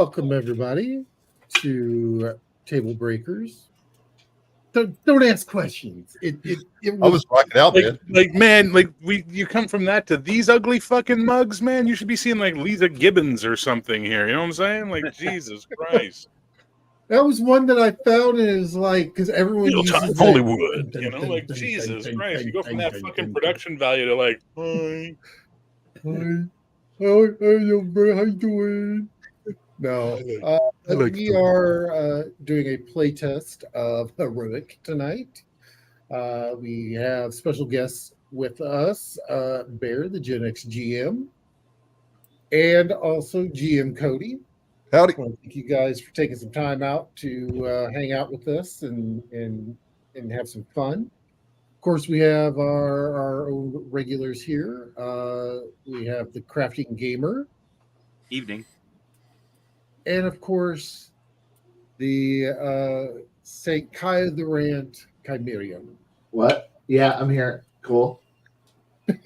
Welcome everybody to TableBreakers. Don't ask questions. It I was rocking out, man. You come from that to these ugly fucking mugs, man. You should be seeing like Lisa Gibbons or something here. You know what I'm saying? Like Jesus Christ. That was one that I found, and it was like because everyone Real uses time Hollywood. You know, like Jesus Christ. You go from that fucking production value to like, hi, how you doing? No, we are doing a play test of Heroic tonight. We have special guests with us, Bear, the Gen X GM, and also GM Cody. Howdy. I want to thank you guys for taking some time out to hang out with us and have some fun. Of course, we have our own regulars here. We have the Crafting Gamer. Evening. And of course, the St. Kai the Rant Chimerium. What? Yeah, I'm here. Cool.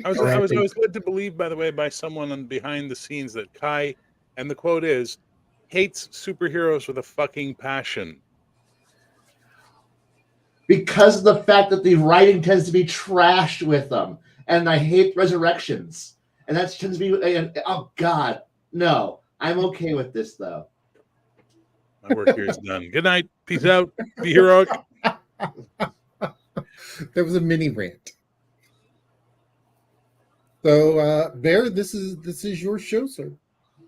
I was led to believe, by the way, by someone behind the scenes that Kai, and the quote is, hates superheroes with a fucking passion. Because of the fact that the writing tends to be trashed with them. And I hate resurrections. And that tends to be, oh God, no. I'm okay with this, though. My work here is done. Good night. Peace out. Be heroic. That was a mini rant. So, Bear, this is your show, sir.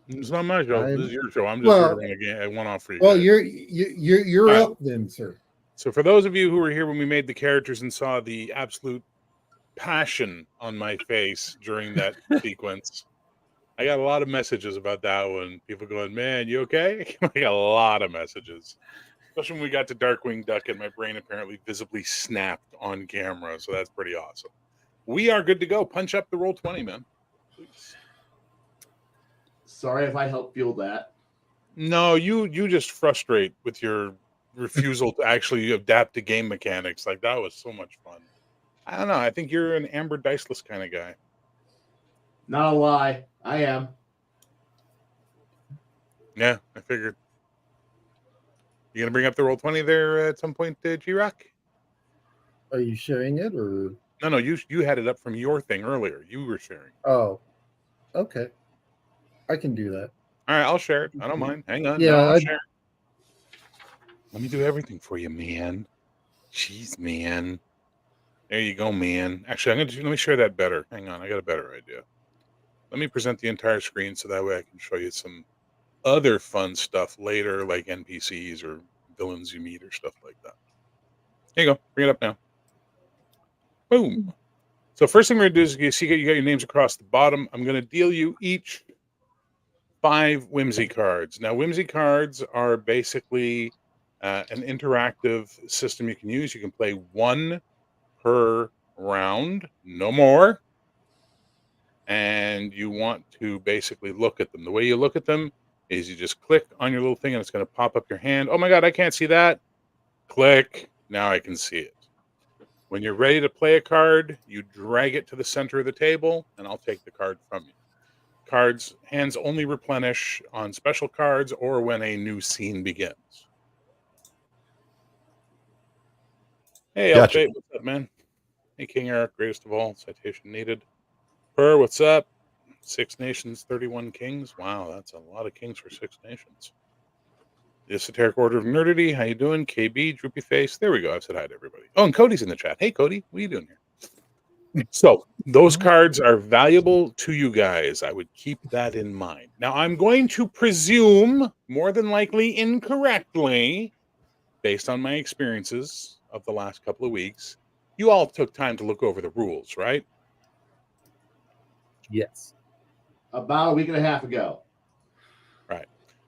It's not my show. This is your show. I'm just here to run a one-off for you. Well, guys. you're right. up then, sir. So, for those of you who were here when we made the characters and saw the absolute passion on my face during that sequence, I got a lot of messages about that one. People going, "Man, you okay?" I got a lot of messages, especially when we got to Darkwing Duck, and my brain apparently visibly snapped on camera. So that's pretty awesome. We are good to go. Punch up the roll 20, man. Please. Sorry if I helped fuel that. No, you just frustrate with your refusal to actually adapt to game mechanics. Like, that was so much fun. I don't know. I think you're an Amber Diceless kind of guy. Not a lie. I am. Yeah, I figured. You going to bring up the roll 20 there at some point, G-Rock? Are you sharing it or? No, you had it up from your thing earlier. You were sharing. Oh, okay. I can do that. All right, I'll share it. I don't mind. Hang on. Yeah, no, I'll share. Let me do everything for you, man. Jeez, man. There you go, man. Actually, let me share that better. Hang on, I got a better idea. Let me present the entire screen so that way I can show you some other fun stuff later, like NPCs or villains you meet or stuff like that. Here you go. Bring it up now. Boom. So first thing we're going to do is you got your names across the bottom. I'm going to deal you each 5 whimsy cards. Now, whimsy cards are basically an interactive system you can use. You can play 1 per round, no more. And you want to basically look at them. The way you look at them is you just click on your little thing and it's going to pop up your hand. Oh my God, I can't see that. Click. Now I can see it. When you're ready to play a card, you drag it to the center of the table and I'll take the card from you. Hands only replenish on special cards or when a new scene begins. Hey, Gotcha. L8, what's up, man? Hey, King Eric, greatest of all, citation needed. Per, what's up? 6 nations, 31 kings. Wow, that's a lot of kings for 6 nations. The Esoteric Order of Nerdity, how you doing? KB, Droopy Face. There we go. I've said hi to everybody. Oh, and Cody's in the chat. Hey, Cody, what are you doing here? So, those cards are valuable to you guys. I would keep that in mind. Now, I'm going to presume, more than likely incorrectly, based on my experiences of the last couple of weeks, you all took time to look over the rules, right? Yes. About a week and a half ago. Right.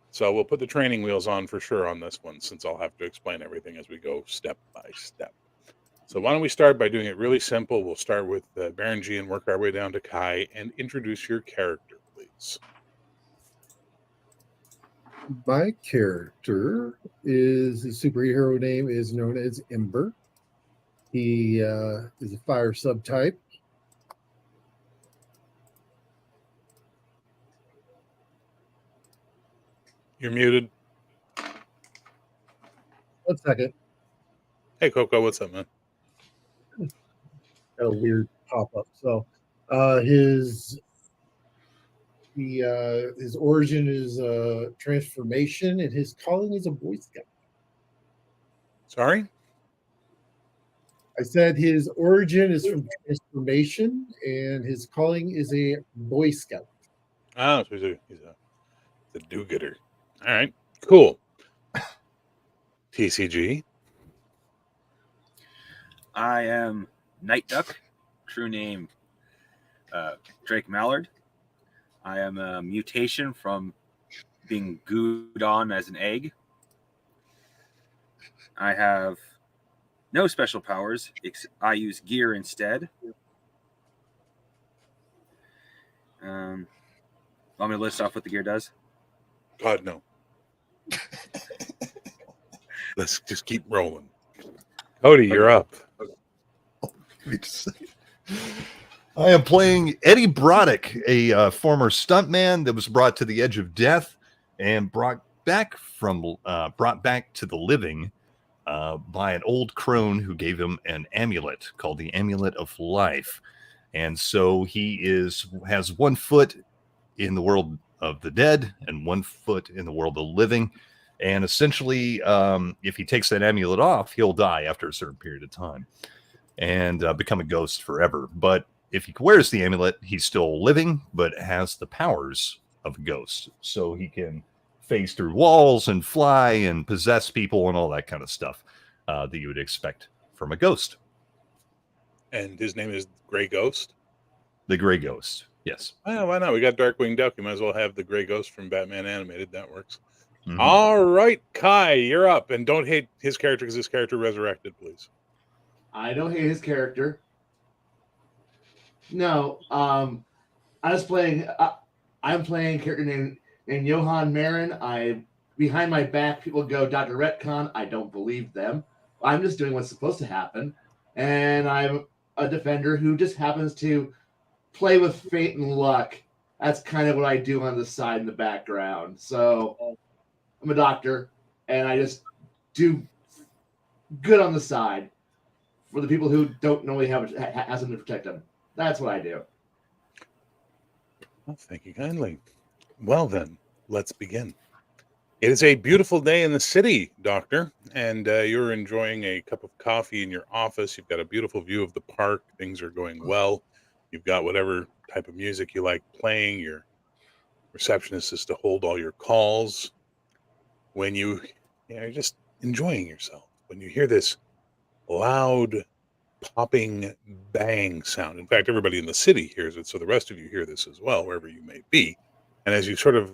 So we'll put the training wheels on for sure on this one, since I'll have to explain everything as we go step by step. So why don't we start by doing it really simple? We'll start with Baron G and work our way down to Kai and introduce your character, please. My character is his superhero name is known as Ember. He is a fire subtype. You're muted. 1 second. Hey, Coco, what's up, man? Got a weird pop up. So, his origin is transformation, and his calling is a Boy Scout. Sorry? I said his origin is from transformation, and his calling is a Boy Scout. Oh, so he's a do-gooder. All right, cool. TCG. I am Night Duck, true name Drake Mallard. I am a mutation from being gooed on as an egg. I have no special powers. I use gear instead. Want me to list off what the gear does? God, no. Let's just keep rolling. Cody, you're up. I am playing Eddie Broddick, a former stuntman that was brought to the edge of death and brought back to the living by an old crone who gave him an amulet called the Amulet of Life. And so he has 1 foot in the world of the dead and 1 foot in the world of the living. And essentially, if he takes that amulet off, he'll die after a certain period of time and become a ghost forever. But if he wears the amulet, he's still living, but has the powers of a ghost. So he can phase through walls and fly and possess people and all that kind of stuff that you would expect from a ghost. And his name is Gray Ghost? The Gray Ghost, yes. Well, why not? We got Darkwing Duck. You might as well have the Gray Ghost from Batman Animated. That works. Mm-hmm. All right, Kai, you're up. And don't hate his character because his character resurrected, please. I don't hate his character. No, I was playing. I'm playing a character named Johann Marin. Behind my back, people go Dr. Retcon. I don't believe them. I'm just doing what's supposed to happen, and I'm a defender who just happens to play with fate and luck. That's kind of what I do on the side in the background. So I'm a doctor, and I just do good on the side for the people who don't normally have something to protect them. That's what I do. Well, thank you kindly. Well, then, let's begin. It is a beautiful day in the city, Doctor, and you're enjoying a cup of coffee in your office. You've got a beautiful view of the park. Things are going well. You've got whatever type of music you like playing. Your receptionist is to hold all your calls. When you're just enjoying yourself, when you hear this loud popping bang sound. In fact, everybody in the city hears it, so the rest of you hear this as well, wherever you may be. And as you sort of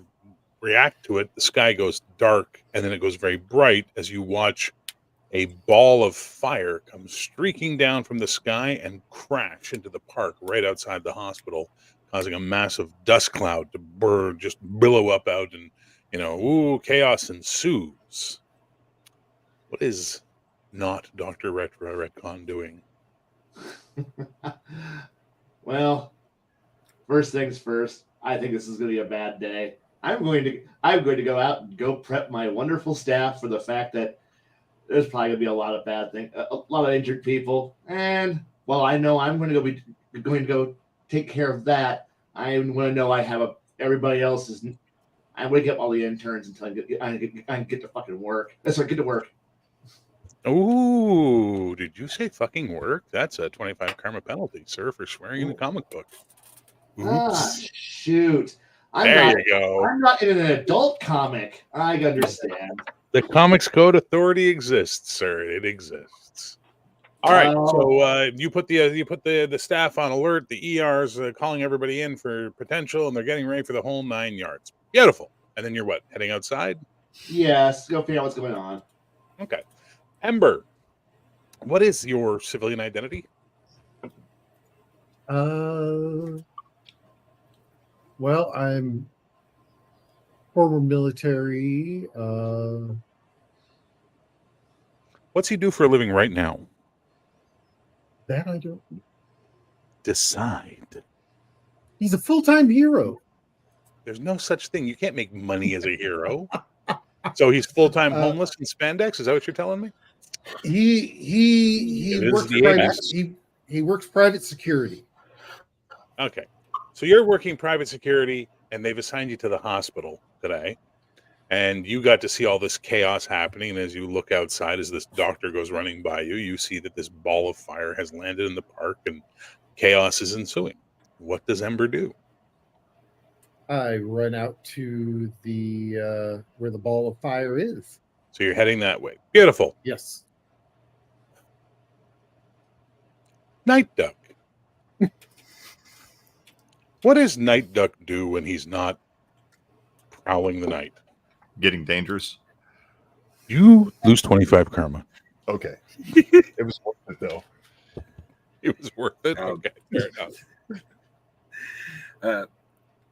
react to it, the sky goes dark, and then it goes very bright as you watch a ball of fire come streaking down from the sky and crash into the park right outside the hospital, causing a massive dust cloud to just billow up out, and chaos ensues. What is not Dr. Retcon doing? Well, first things first, I think this is going to be a bad day. I'm going to go out and go prep my wonderful staff for the fact that there's probably going to be a lot of bad things, a lot of injured people, and while I know I'm going to go take care of that, I want to know I have everybody else is. I'm going to get all the interns until I get to fucking work. Get to work. Ooh, did you say fucking work? That's a 25 karma penalty, sir, for swearing in a comic book. Oops. Ah, shoot. You go. I'm not in an adult comic. I understand. The Comics Code Authority exists, sir. It exists. All right. So you put the staff on alert. The ER's calling everybody in for potential, and they're getting ready for the whole 9 yards. Beautiful. And then you're what? Heading outside? Yes. Go figure out what's going on. Okay. Ember, what is your civilian identity? Well, I'm former military. What's he do for a living right now? That I don't decide. He's a full-time hero. There's no such thing. You can't make money as a hero. So he's full-time Uh, homeless in spandex. Is that what you're telling me? he It is works the private. 80s. He works private security. Okay. So you're working private security, and they've assigned you to the hospital today. And you got to see all this chaos happening. And as you look outside, as this doctor goes running by you, you see that this ball of fire has landed in the park and chaos is ensuing. What does Ember do? I run out to the where the ball of fire is. So you're heading that way. Beautiful. Yes. Night Duck. What does Night Duck do when he's not prowling the night? Getting dangerous. You lose 25 karma. Okay. It was worth it though. It was worth it. Okay, fair enough.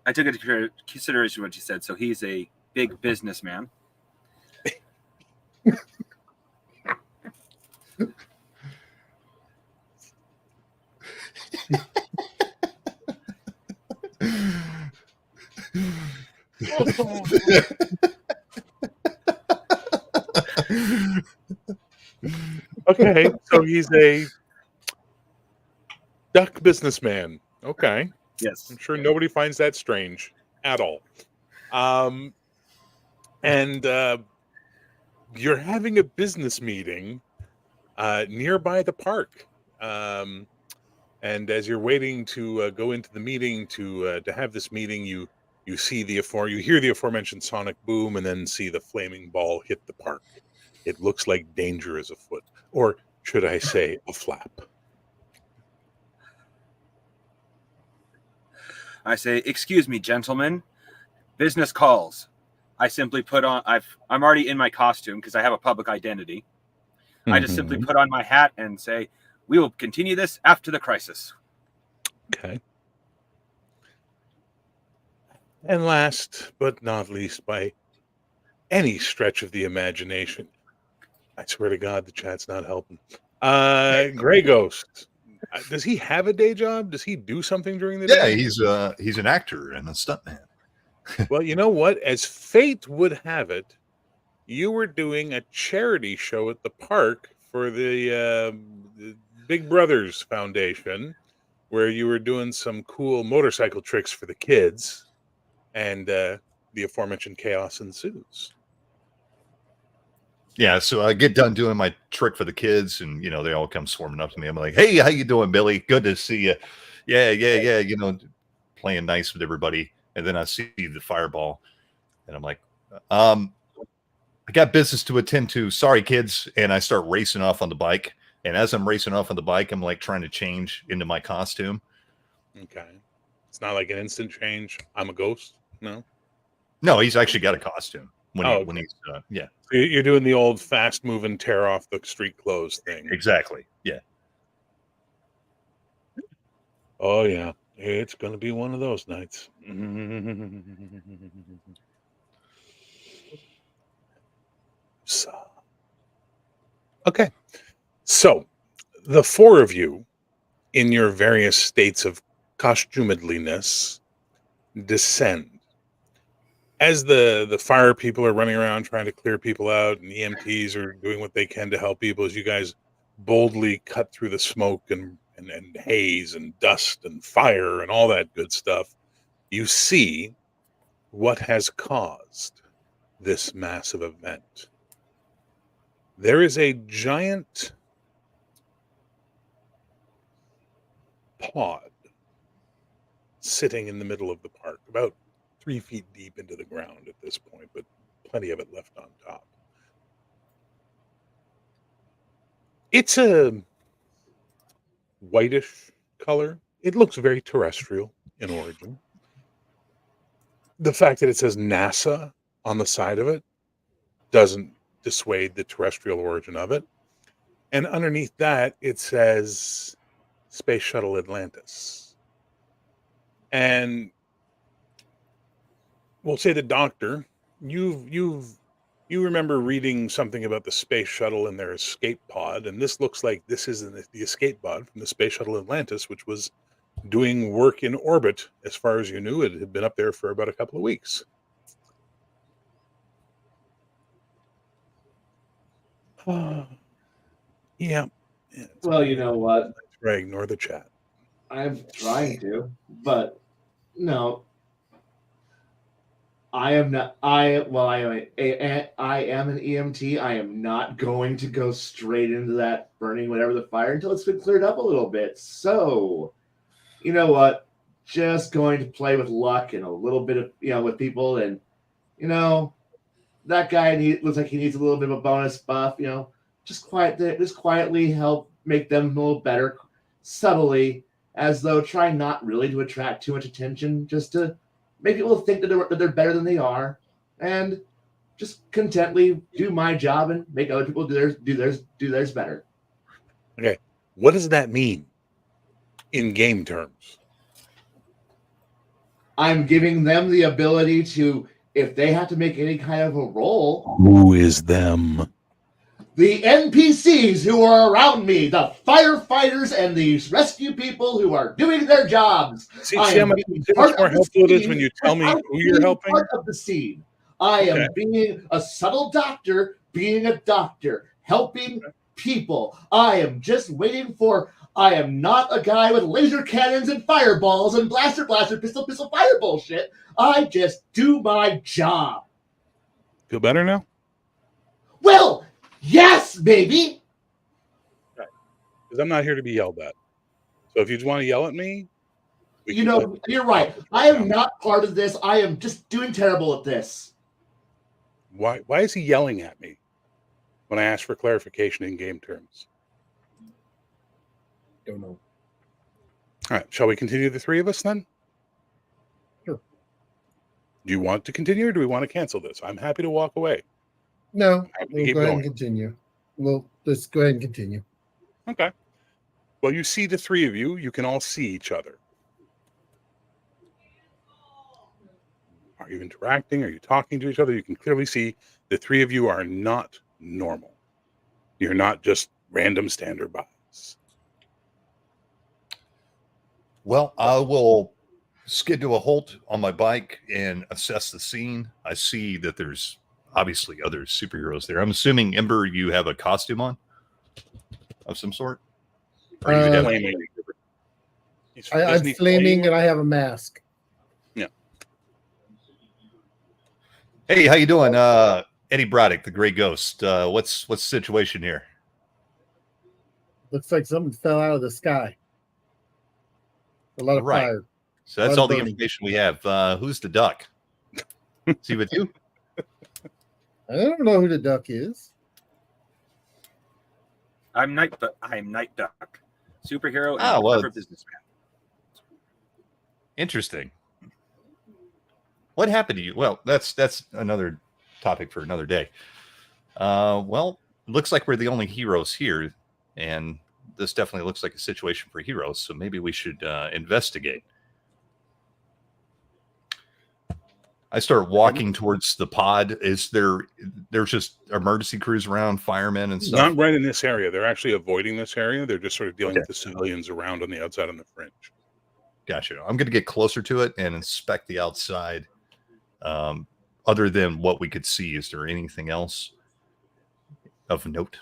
I took into consideration what you said. So he's a big businessman. Okay, so he's a duck businessman. Okay. Yes. I'm sure nobody finds that strange at all. And you're having a business meeting nearby the park. And as you're waiting to go into the meeting to have this meeting, you see you hear the aforementioned sonic boom, and then see the flaming ball hit the park. It looks like danger is afoot, or should I say, a flap. I say, excuse me, gentlemen. Business calls. I simply put on. I'm already in my costume because I have a public identity. I just simply put on my hat and say, "We will continue this after the crisis." Okay. And last but not least, by any stretch of the imagination, I swear to God, the chat's not helping. Gray Ghost. Does he have a day job? Does he do something during the Yeah, day? he's an actor and a stuntman. Well, you know what? As fate would have it, you were doing a charity show at the park for the Big Brothers Foundation, where you were doing some cool motorcycle tricks for the kids, and the aforementioned chaos ensues. Yeah, so I get done doing my trick for the kids, and they all come swarming up to me. I'm like, "Hey, how you doing, Billy? Good to see you." Yeah. Playing nice with everybody, and then I see the fireball, and I'm like, I got business to attend to. Sorry, kids. And I start racing off on the bike. And as I'm racing off on the bike, I'm like trying to change into my costume. Okay, it's not like an instant change. I'm a ghost. No, he's actually got a costume when he's yeah. So you're doing the old fast moving tear off the street clothes thing. Exactly. Yeah. Oh yeah, it's gonna be one of those nights. Okay, so the four of you, in your various states of costumedliness, descend. As the fire people are running around trying to clear people out, and EMTs are doing what they can to help people, as you guys boldly cut through the smoke and haze and dust and fire and all that good stuff, you see what has caused this massive event. There is a giant pod sitting in the middle of the park, about 3 feet deep into the ground at this point, but plenty of it left on top. It's a whitish color. It looks very terrestrial in origin. The fact that it says NASA on the side of it doesn't dissuade the terrestrial origin of it. And underneath that, it says Space Shuttle Atlantis. And we'll say the doctor, you remember reading something about the space shuttle and their escape pod, and this looks like this is the escape pod from the Space Shuttle Atlantis, which was doing work in orbit. As far as you knew, it had been up there for about a couple of weeks. Yeah. Well, you know what? That's right. Ignore the chat. I'm trying to, but no, I am not. I am an EMT. I am not going to go straight into that burning whatever the fire until it's been cleared up a little bit. So, you know what? Just going to play with luck and a little bit of with people, and that guy looks like he needs a little bit of a bonus buff. Just quietly help make them a little better, subtly, as though trying not really to attract too much attention, just to make people think that they're better than they are, and just contently do my job and make other people do theirs better. Okay, what does that mean in game terms? I'm giving them the ability to, if they have to make any kind of a roll. Who is them? The NPCs who are around me, the firefighters and the rescue people who are doing their jobs. See how much more helpful it is when you tell me who you're helping? Part of the scene. I am being a subtle doctor, being a doctor, helping people. I am just waiting for. I am not a guy with laser cannons and fireballs and blaster, pistol, fire bullshit. I just do my job. Feel better now? Well, yes, baby. Right. Because I'm not here to be yelled at. So if you just want to yell at me, you're right. I am not part of this. I am just doing terrible at this. Why is he yelling at me when I ask for clarification in game terms? Don't know. All right. Shall we continue the three of us then? Sure. Do you want to continue or do we want to cancel this? I'm happy to walk away. No, We'll go ahead and continue. Well, let's go ahead and continue. Okay. Well, you see the three of you. You can all see each other. Are you interacting? Are you talking to each other? You can clearly see the three of you are not normal. You're not just random standard-bys. Well, I will skid to a halt on my bike and assess the scene. I see that there's obviously other superheroes there. I'm assuming, Ember, you have a costume on of some sort? Or you have flaming. I'm flaming and I have a mask. Yeah. Hey, how you doing? Eddie Broddick, the Gray Ghost. What's the situation here? Looks like something fell out of the sky. A lot of fire. So that's all the information we have. Who's the duck? Is he with you? I don't know who the duck is. I'm Night Duck, superhero and clever businessman. Interesting. What happened to you? Well, that's another topic for another day. Well, it looks like we're the only heroes here, and this definitely looks like a situation for heroes. So maybe we should investigate. I start walking towards the pod. There's just emergency crews around, firemen and stuff? Not right in this area. They're actually avoiding this area. They're just sort of dealing with the civilians around on the outside on the fringe. Gotcha. I'm going to get closer to it and inspect the outside. Other than what we could see, is there anything else of note?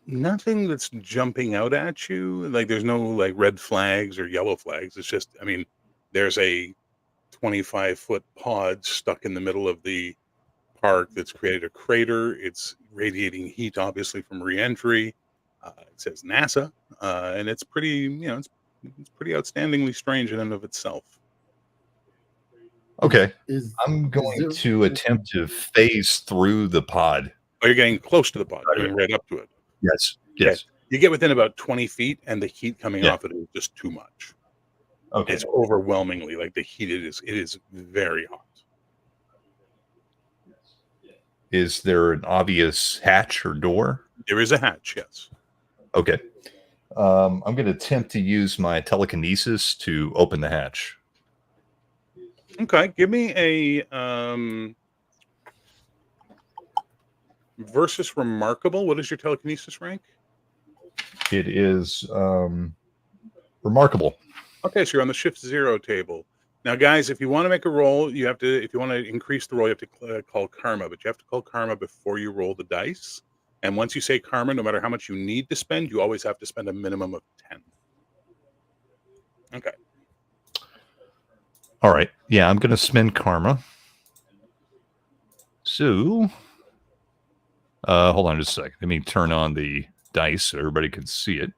Nothing that's jumping out at you. Like there's no like red flags or yellow flags. It's just, there's a 25-foot pod stuck in the middle of the park that's created a crater. It's radiating heat, obviously, from re-entry. It says NASA, and it's pretty, it's pretty outstandingly strange in and of itself. Okay, I'm going to attempt to phase through the pod. Oh, you're getting close to the pod. You're going right up to it. Yes. Okay. You get within about 20 feet, and the heat coming off it is just too much. Okay. It's overwhelmingly like the heat. It is very hot. Is there an obvious hatch or door? There is a hatch, yes. Okay. I'm going to attempt to use my telekinesis to open the hatch. Okay, give me a versus remarkable. What is your telekinesis rank? It is remarkable. Okay, so you're on the shift 0 table. Now, guys, if you want to make a roll, you have to. If you want to increase the roll, you have to call karma. But you have to call karma before you roll the dice, And once you say karma, no matter how much you need to spend, you always have to spend a minimum of 10. Okay. All right. Yeah, I'm going to spend karma. So, hold on just a second. Let me turn on the dice so everybody can see it.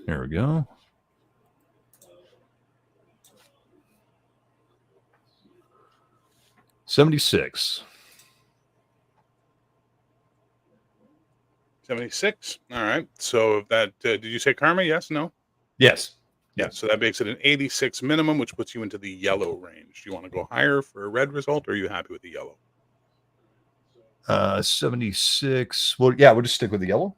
There we go. $76. 76. All right. So that did you say karma? Yes, no? Yes. Yeah. So that makes it an 86 minimum, which puts you into the yellow range. Do you want to go higher for a red result, or are you happy with the yellow? 76. Well, yeah, we'll just stick with the yellow.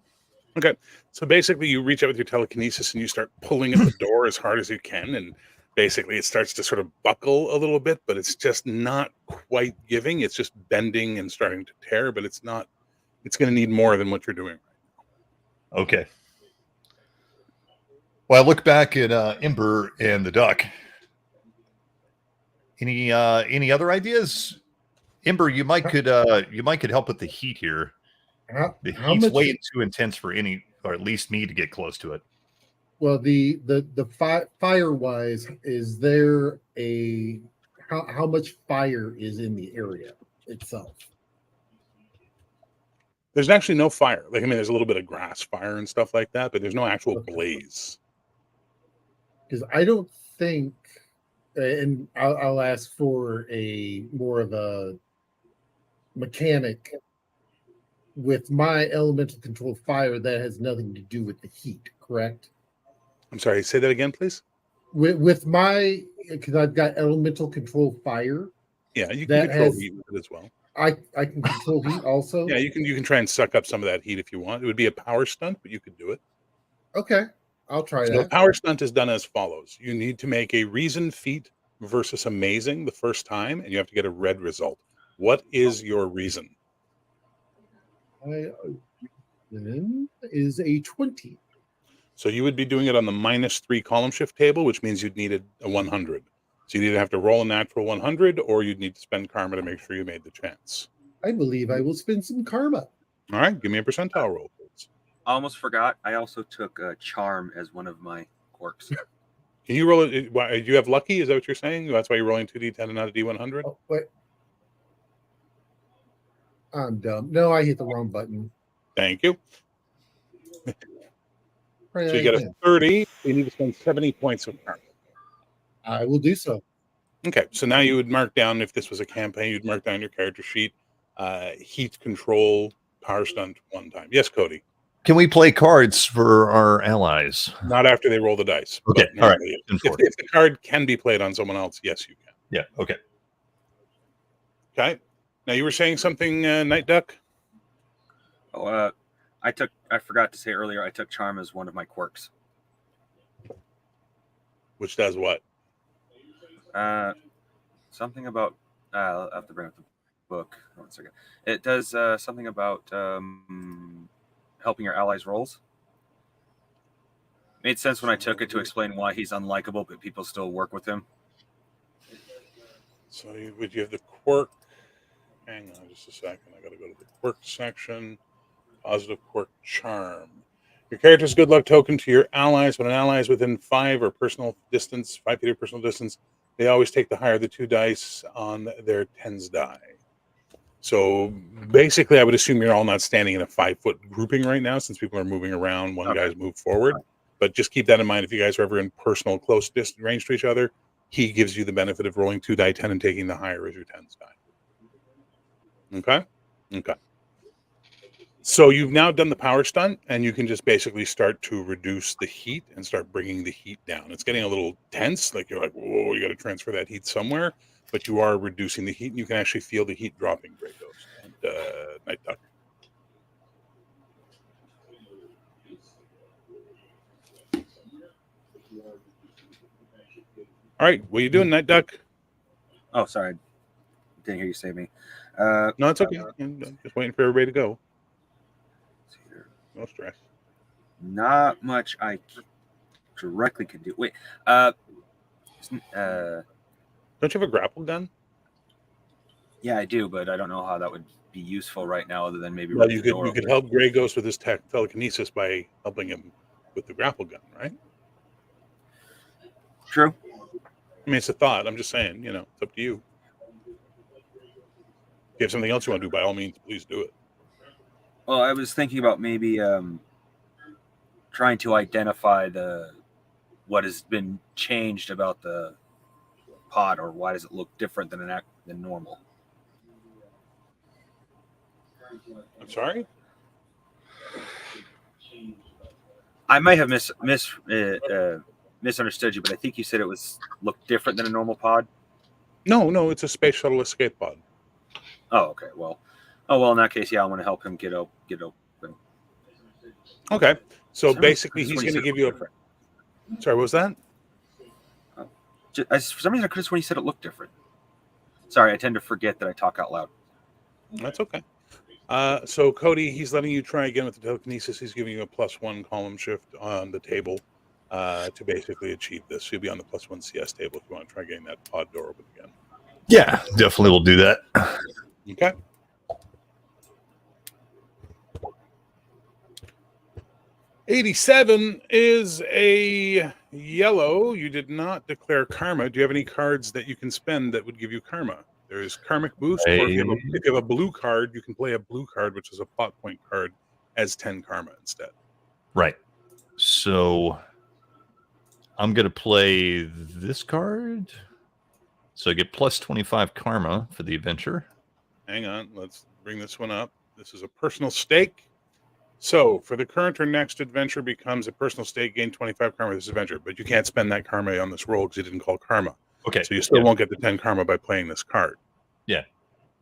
Okay. So basically, you reach out with your telekinesis and you start pulling at the door as hard as you can, and basically it starts to sort of buckle a little bit, but it's just not quite giving. It's just bending and starting to tear, but it's not. It's going to need more than what you're doing right now. Okay. Well, I look back at Ember and the duck. Any other ideas? Ember, you might could help with the heat here. The heat's way too intense for any, or at least me, to get close to it. Well, the fire wise, is there a how much fire is in the area itself? There's actually no fire. Like, I mean, there's a little bit of grass fire and stuff like that, but there's no actual blaze. Because I don't think, and I'll ask for a more of a mechanic with my elemental control fire that has nothing to do with the heat, correct? I'm sorry, say that again, please. With my, because I've got elemental control fire. Yeah, you can control heat with it as well. I can control heat also. Yeah, you can try and suck up some of that heat if you want. It would be a power stunt, but you could do it. Okay, I'll try that. So a power stunt is done as follows. You need to make a reason feat versus amazing the first time, and you have to get a red result. What is your reason? Is a 20. So you would be doing it on the -3 column shift table, which means you'd need a 100. So you'd either have to roll a natural 100, or you'd need to spend karma to make sure you made the chance. I believe I will spend some karma. All right, give me a percentile roll, please. I almost forgot. I also took charm as one of my quirks. Can you roll it? Do you have lucky? Is that what you're saying? That's why you're rolling 2d10 and not a d100? Oh, wait. I'm dumb. No, I hit the wrong button. Thank you. Right, so you get a 30. You need to spend 70 points of karma. I will do so. Okay, so now you would mark down, if this was a campaign, you'd mark down your character sheet, heat control, power stunt 1 time. Yes, Cody. Can we play cards for our allies? Not after they roll the dice. Okay, all right. If the card can be played on someone else, yes, you can. Yeah, okay. Okay. Now you were saying something, Night Duck? Oh, I forgot to say earlier, I took charm as one of my quirks. Which does what? Something about I'll have to bring up the book. 1 second. It does something about helping your allies' rolls. Made sense when I took it to explain why he's unlikable, but people still work with him. So would you have the quirk? Hang on just a second. I got to go to the quirk section. Positive quirk charm. Your character's good luck token to your allies. When an ally is within 5 or personal distance, 5 feet of personal distance, they always take the higher of the 2 dice on their tens die. So basically, I would assume you're all not standing in a 5-foot grouping right now, since people are moving around. One guy's moved forward. But just keep that in mind. If you guys are ever in personal close distance range to each other, he gives you the benefit of rolling 2 die 10 and taking the higher as your tens die. Okay? Okay. So you've now done the power stunt, and you can just basically start to reduce the heat and start bringing the heat down. It's getting a little tense. Like, you're like, whoa, you got to transfer that heat somewhere. But you are reducing the heat, and you can actually feel the heat dropping, Grey Ghost and Night Duck. All right, what are you doing, Night Duck? Oh, sorry. Didn't hear you say me. No, it's okay. I'm just waiting for everybody to go. No stress. Not much I directly can do. Wait. Don't you have a grapple gun? Yeah, I do, but I don't know how that would be useful right now, other than maybe Well, rip you the door could open. help Grey Ghost with his telekinesis by helping him with the grapple gun, right? True. I mean, it's a thought. I'm just saying, it's up to you. If you have something else you want to do, by all means, please do it. Well, I was thinking about maybe trying to identify what has been changed about the pod, or why does it look different than normal? I'm sorry? I might have misunderstood you, but I think you said it looked different than a normal pod. No, it's a space shuttle escape pod. Oh, okay. Well, in that case, yeah, I want to help him get open. Okay, so basically, he's going to give you a. Sorry, what was that? For some reason, I could have sworn he said it looked different. Sorry, I tend to forget that I talk out loud. That's okay. So Cody, he's letting you try again with the telekinesis. He's giving you a +1 column shift on the table to basically achieve this. So you'll be on the +1 CS table if you want to try getting that pod door open again. Yeah, definitely will do that. Okay. $87 is a yellow. You did not declare karma. Do you have any cards that you can spend that would give you karma? There's karmic boost, or if you have a blue card, you can play a blue card, which is a plot point card, as 10 karma instead. Right. So I'm going to play this card. So I get +25 karma for the adventure. Hang on. Let's bring this one up. This is a personal stake. So for the current or next adventure becomes a personal stake, gain 25 karma this adventure, but you can't spend that karma on this roll because you didn't call karma. Okay. So you still won't get the 10 karma by playing this card. Yeah.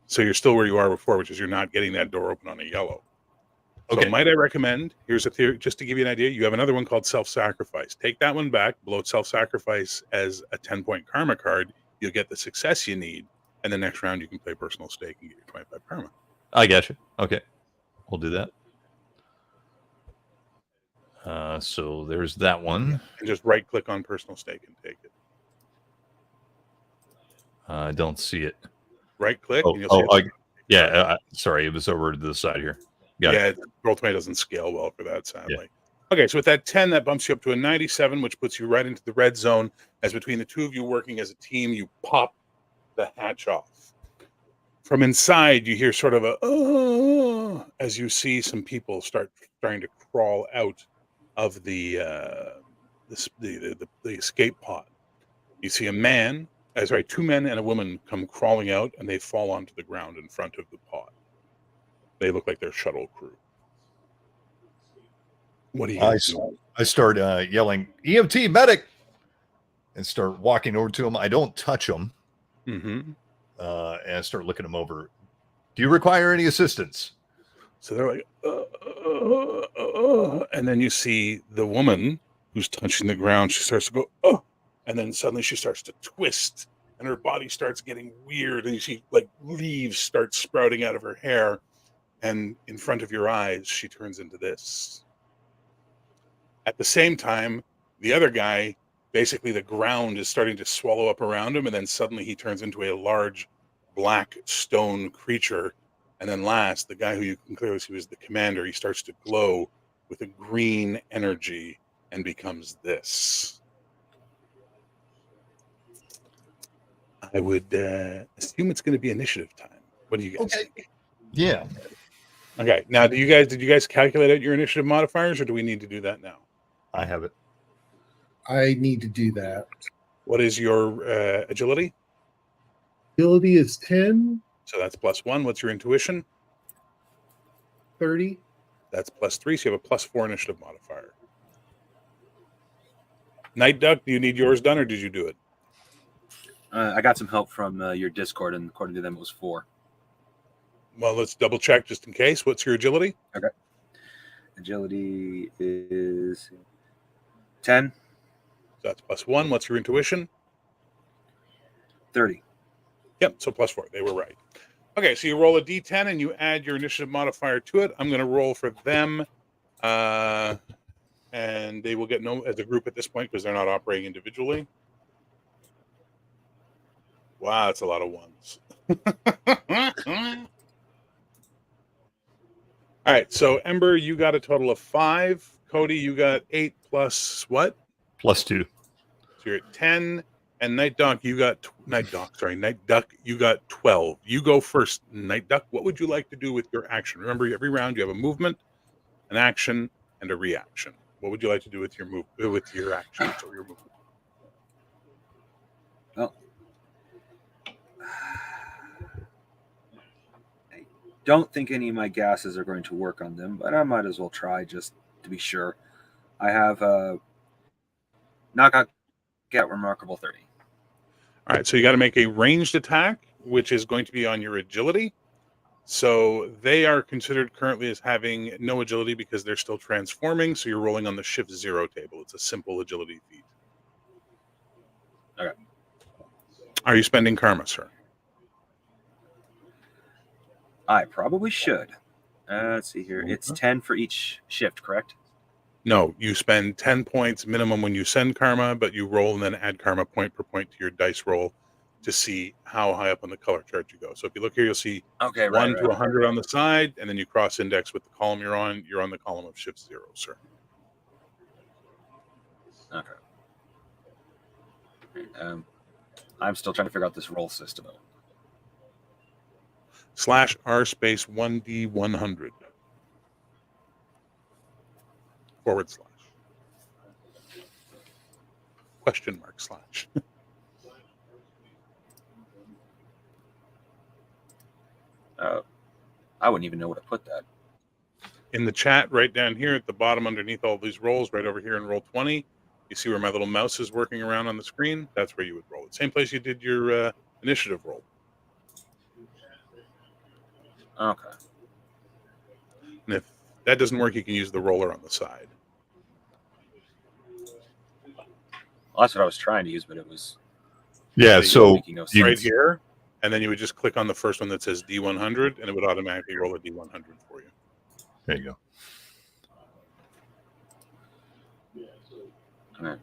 So you're still where you are before, which is you're not getting that door open on a yellow. So Okay. might I recommend, here's a theory, just to give you an idea, you have another one called self-sacrifice. Take that one back, blow self-sacrifice as a 10-point karma card. You'll get the success you need. And the next round you can play personal stake and get your 25 karma. I got you. Okay. We'll do that. So there's that one. And just right-click on personal stake and take it. I don't see it. Right-click and you'll see it. Sorry, it was over to the side here. Got it. Roll20 doesn't scale well for that, sadly. Yeah. Okay, so with that 10, that bumps you up to a 97, which puts you right into the red zone. As between the two of you working as a team, you pop the hatch off. From inside, you hear sort of a as you see some people starting to crawl out of the escape pod. You see two men and a woman come crawling out, and they fall onto the ground in front of the pod. They look like they're shuttle crew. What do you guys do? I start yelling, EMT, medic, and start walking over to them. I don't touch them. Mm-hmm. And I start looking them over. Do you require any assistance? So they're like, and then you see the woman who's touching the ground. She starts to go, and then suddenly she starts to twist, and her body starts getting weird, and you see like leaves start sprouting out of her hair, and in front of your eyes, she turns into this. At the same time, the other guy, basically the ground is starting to swallow up around him, and then suddenly he turns into a large black stone creature. And then last, the guy who you can clearly see was the commander, he starts to glow with a green energy and becomes this. I would assume it's going to be initiative time. What do you guys think? Yeah. Okay. Now, did you guys calculate out your initiative modifiers, or do we need to do that now? I have it. I need to do that. What is your agility? Agility is 10. So that's +1. What's your intuition? 30. That's +3. So you have a +4 initiative modifier. Night Duck, do you need yours done, or did you do it? I got some help from your Discord, and according to them, it was 4. Well, let's double check just in case. What's your agility? Okay. Agility is 10. So that's +1. What's your intuition? 30. Yep, so +4. They were right. Okay, so you roll a d10 and you add your initiative modifier to it. I'm going to roll for them. And they will get no as a group at this point because they're not operating individually. Wow, that's a lot of ones. All right, so Ember, you got a total of 5. Cody, you got 8 plus what? +2. So you're at 10. And Night Duck, you got 12. You go first, Night Duck. What would you like to do with your action? Remember, every round you have a movement, an action, and a reaction. What would you like to do with your actions or your movement? Well, I don't think any of my gases are going to work on them, but I might as well try just to be sure. I have a knockout get remarkable 30. All right, so you got to make a ranged attack, which is going to be on your agility. So they are considered currently as having no agility because they're still transforming. So you're rolling on the shift 0 table. It's a simple agility feat. Okay. Are you spending karma, sir? I probably should. Let's see here. It's 10 for each shift, correct? No, you spend 10 points minimum when you send karma, but you roll and then add karma point per point to your dice roll to see how high up on the color chart you go. So if you look here, you'll see 1 to 100 on the side, and then you cross index with the column you're on. You're on the column of shift 0, sir. Okay. I'm still trying to figure out this roll system. /r space 1D100 // question mark / I wouldn't even know where to put that. In the chat right down here at the bottom underneath all these rolls, right over here in roll 20, you see where my little mouse is working around on the screen? That's where you would roll it. Same place you did your initiative roll. Okay. And if that doesn't work, you can use the roller on the side. Well, that's what I was trying to use, but it was... Yeah, so making no sense. Right here, and then you would just click on the first one that says D100, and it would automatically roll a D100 for you. there you go. All right.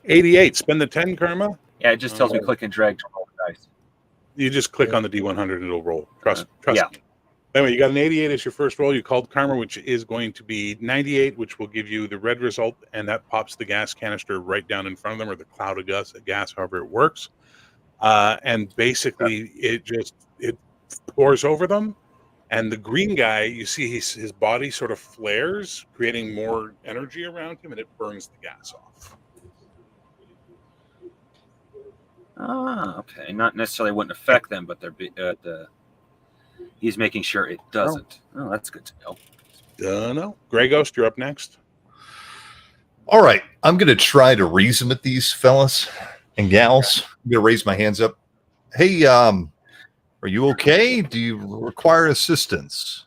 /88. Spend the 10 karma. Yeah, it just tells me click and drag to roll the dice. You just click on the D100 and it'll roll. Trust yeah. me. Anyway, you got an 88 as your first roll. You called karma, which is going to be 98, which will give you the red result, and that pops the gas canister right down in front of them, or the cloud of gas, however it works. And basically, it pours over them. And the green guy, you see his body sort of flares, creating more energy around him, and it burns the gas off. Ah, okay. Not necessarily wouldn't affect them, but he's making sure it doesn't. Oh, that's good to know. Dunno. Grey Ghost, you're up next. All right, I'm going to try to reason with these fellas and gals. I'm going to raise my hands up. Hey, are you okay? Do you require assistance?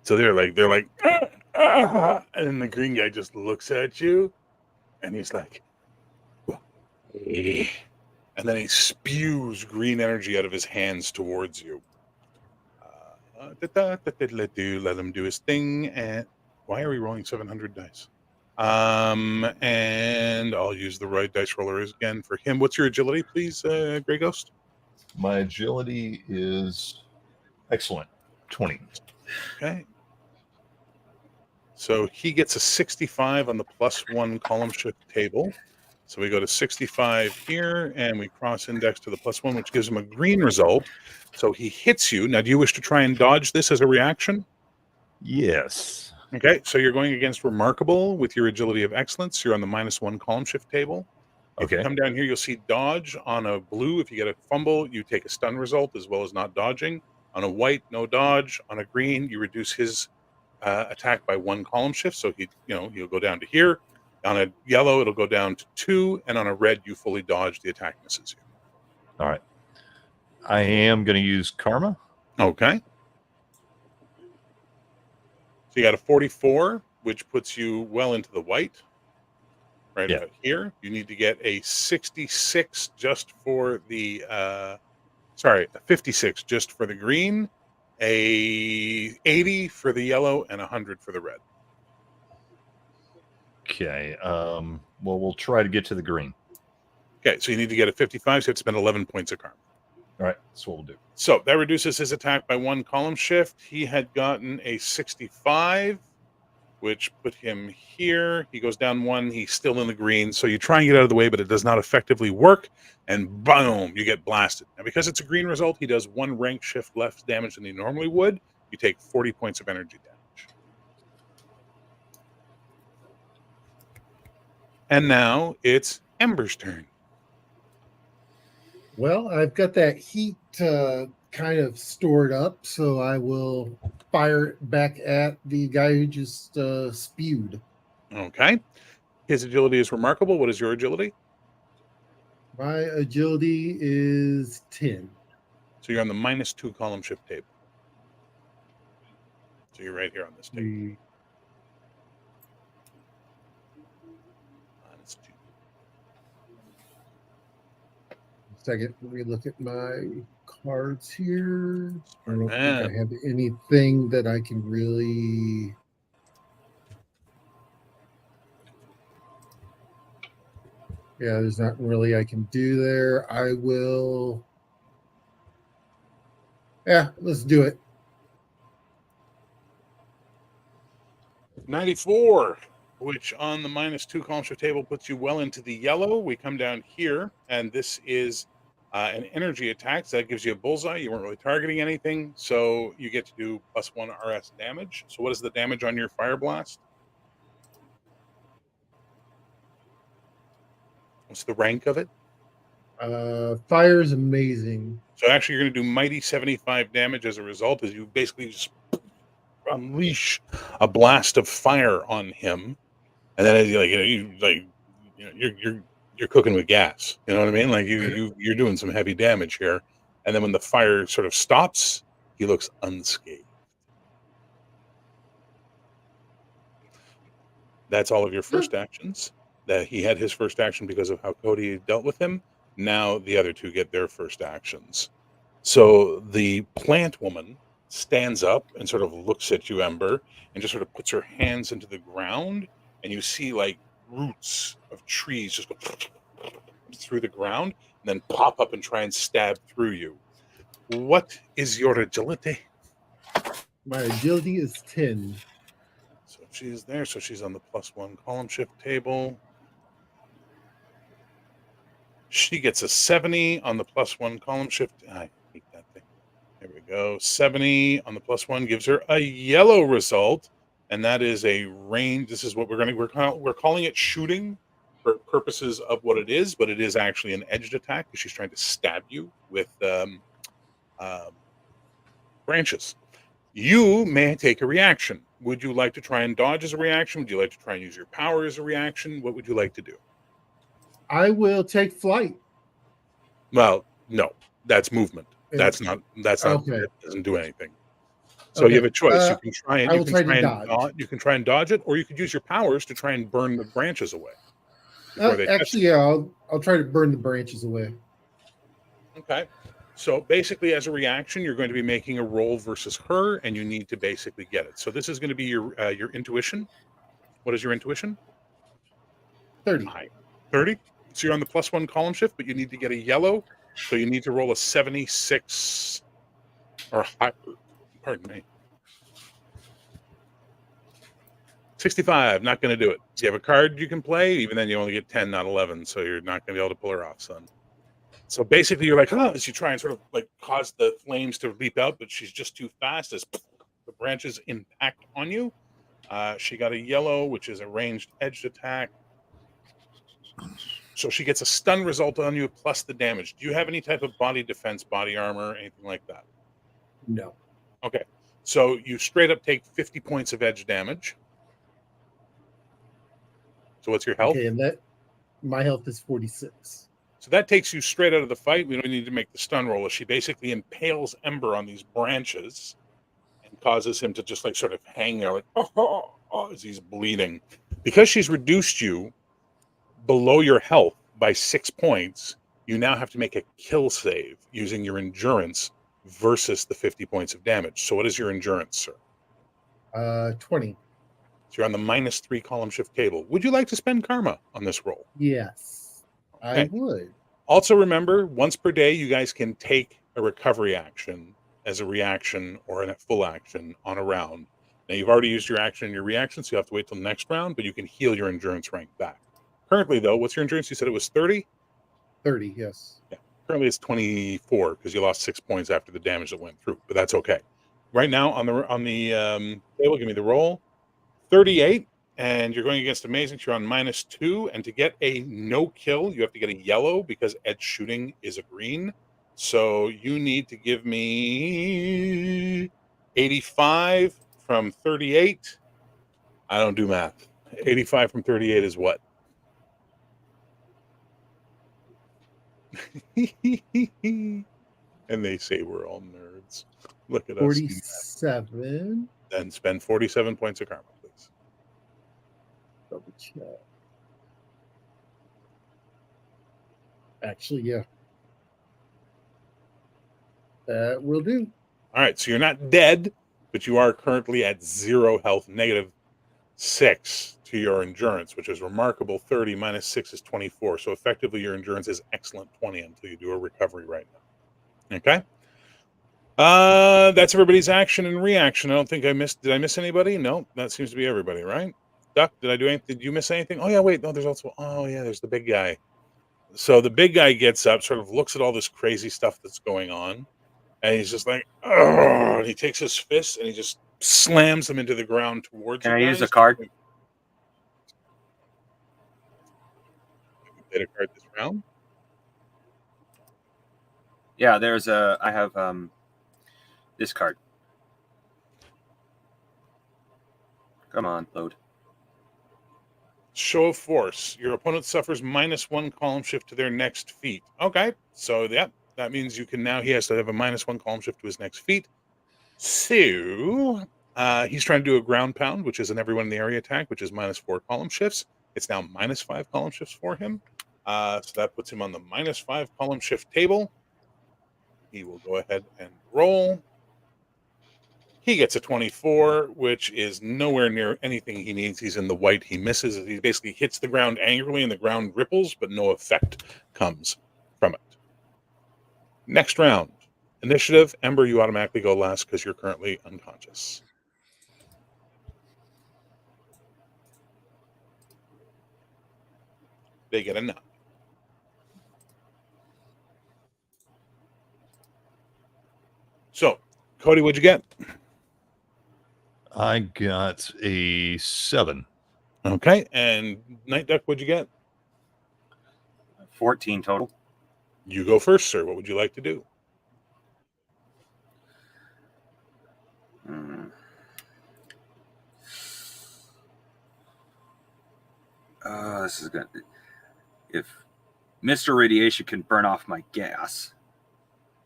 So they're like, and then the green guy just looks at you, and he's like, and then he spews green energy out of his hands towards you. Let him do his thing. And why are we rolling 700 dice? And I'll use the right dice roller again for him. What's your agility, please, Grey Ghost? My agility is excellent, 20. Okay. So he gets a 65 on the +1 column shift table. So we go to 65 here, and we cross-index to the +1, which gives him a green result. So he hits you. Now, do you wish to try and dodge this as a reaction? Yes. Okay, so you're going against Remarkable with your agility of excellence. You're on the -1 column shift table. If you come down here, you'll see dodge on a blue. If you get a fumble, you take a stun result as well as not dodging. On a white, no dodge. On a green, you reduce his attack by 1 column shift. So he'll go down to here. On a yellow, it'll go down to 2, and on a red, you fully dodge. The attack misses you. All right. I am going to use karma. Okay. So you got a 44, which puts you well into the white. Right about here. You need to get a 66 just for the a 56 just for the green, a 80 for the yellow and 100 for the red. Okay. Well, we'll try to get to the green. Okay, so you need to get a 55, so you have to spend 11 points of karma. All right, that's what we'll do. So that reduces his attack by 1 column shift. He had gotten a 65, which put him here. He goes down 1. He's still in the green. So you try and get out of the way, but it does not effectively work. And boom, you get blasted. Now, because it's a green result, he does 1 rank shift less damage than he normally would. You take 40 points of energy damage. And now it's Ember's turn. Well, I've got that heat kind of stored up, so I will fire it back at the guy who just spewed. Okay. His agility is remarkable. What is your agility? My agility is 10. So you're on the -2 column shift table. So you're right here on this table. -2. Second, let me look at my cards here. I don't think Man. I have anything that I can really. Yeah, there's not really I can do there. I will. Yeah, let's do it. 94, which on the -2 column shift table puts you well into the yellow. We come down here, and this is an energy attack. So that gives you a bullseye. You weren't really targeting anything, so you get to do +1 RS damage. So what is the damage on your fire blast? What's the rank of it? Fire is amazing. So actually, you're going to do mighty 75 damage as a result, as you basically just unleash a blast of fire on him, and then you're cooking with gas. You know what I mean? Like you're doing some heavy damage here, and then when the fire sort of stops, he looks unscathed. That's all of your first actions. That he had his first action because of how Cody dealt with him. Now the other two get their first actions. So the plant woman stands up and sort of looks at you, Ember, and just sort of puts her hands into the ground, and you see like roots of trees just go through the ground and then pop up and try and stab through you. What is your agility? My agility is 10. So she's there. So she's on the +1 column shift table. She gets a 70 on the +1 column shift. I hate that thing. There we go. 70 on the +1 gives her a yellow result, and that is a range. This is what we're calling it shooting for purposes of what it is, but it is actually an edged attack because she's trying to stab you with branches. You may take a reaction. Would you like to try and dodge as a reaction? Would you like to try and use your power as a reaction? What would you like to do? I will take flight. Well, no, that's movement. That's not. Okay. It doesn't do anything. So you have a choice. You can try and you can try and dodge it, or you could use your powers to try and burn the branches away. Actually, yeah, I'll try to burn the branches away. Okay. So basically, as a reaction, you're going to be making a roll versus her, and you need to basically get it. So this is going to be your intuition. What is your intuition? 30. 30. So you're on the +1 column shift, but you need to get a yellow. So you need to roll a 76 or higher. Pardon me. 65. Not going to do it. You have a card you can play. Even then, you only get 10, not 11. So you're not going to be able to pull her off, son. So basically, you're like, as you try and sort of like cause the flames to leap out, but she's just too fast as the branches impact on you. She got a yellow, which is a ranged edged attack. So she gets a stun result on you plus the damage. Do you have any type of body defense, body armor, anything like that? No. Okay. So you straight up take 50 points of edge damage. So what's your health? Okay, and my health is 46. So that takes you straight out of the fight. We don't need to make the stun roll. She basically impales Ember on these branches and causes him to just like sort of hang there like, as he's bleeding. Because she's reduced you below your health by 6 points, you now have to make a kill save using your endurance versus the 50 points of damage. So what is your endurance, sir? 20. So you're on the -3 column shift table. Would you like to spend karma on this roll? Yes, I Okay. would. Also remember, once per day, you guys can take a recovery action as a reaction or a full action on a round. Now, you've already used your action and your reaction, so you have to wait till the next round, but you can heal your endurance rank back. Currently, though, what's your endurance? You said it was 30? 30, yes. Yeah. Currently, it's 24 because you lost 6 points after the damage that went through, but that's okay. Right now, on the table, give me the roll. 38, and you're going against Amazing. So you're on -2, and to get a no kill, you have to get a yellow because edge shooting is a green. So you need to give me 85 from 38. I don't do math. 85 from 38 is what? And they say we're all nerds. Look at us. 47. Then spend 47 points of karma, please. Double check. Actually, yeah. That will do. All right, so you're not dead, but you are currently at 0 health, -6 to your endurance, which is remarkable. 30 minus 6 is 24. So effectively, your endurance is excellent 20 until you do a recovery right now. Okay. That's everybody's action and reaction. I don't think I missed. Did I miss anybody? No, that seems to be everybody, right? Duck, did I do anything? Did you miss anything? Oh yeah, wait, no. There's also. Oh yeah, there's the big guy. So the big guy gets up, sort of looks at all this crazy stuff that's going on, and he's just like, oh, and he takes his fist and he just slams them into the ground towards Can you I guys. use a card? Have you played a card this round? Yeah, I have this card. Come on, load. Show of force. Your opponent suffers -1 column shift to their next feat. Okay, so yeah, that means you can now. He has to have a -1 column shift to his next feat. So he's trying to do a ground pound, which is an everyone in the area attack, which is -4 column shifts. It's now -5 column shifts for him. So that puts him on the -5 column shift table. He will go ahead and roll. He gets a 24, which is nowhere near anything he needs. He's in the white. He misses. He basically hits the ground angrily, and the ground ripples, but no effect comes from it. Next round. Initiative. Ember, you automatically go last because you're currently unconscious. They get a 9. So, Cody, what'd you get? I got a 7. Okay. And Night Duck, what'd you get? 14 total. You go first, sir. What would you like to do? This is good. If Mr. Radiation can burn off my gas,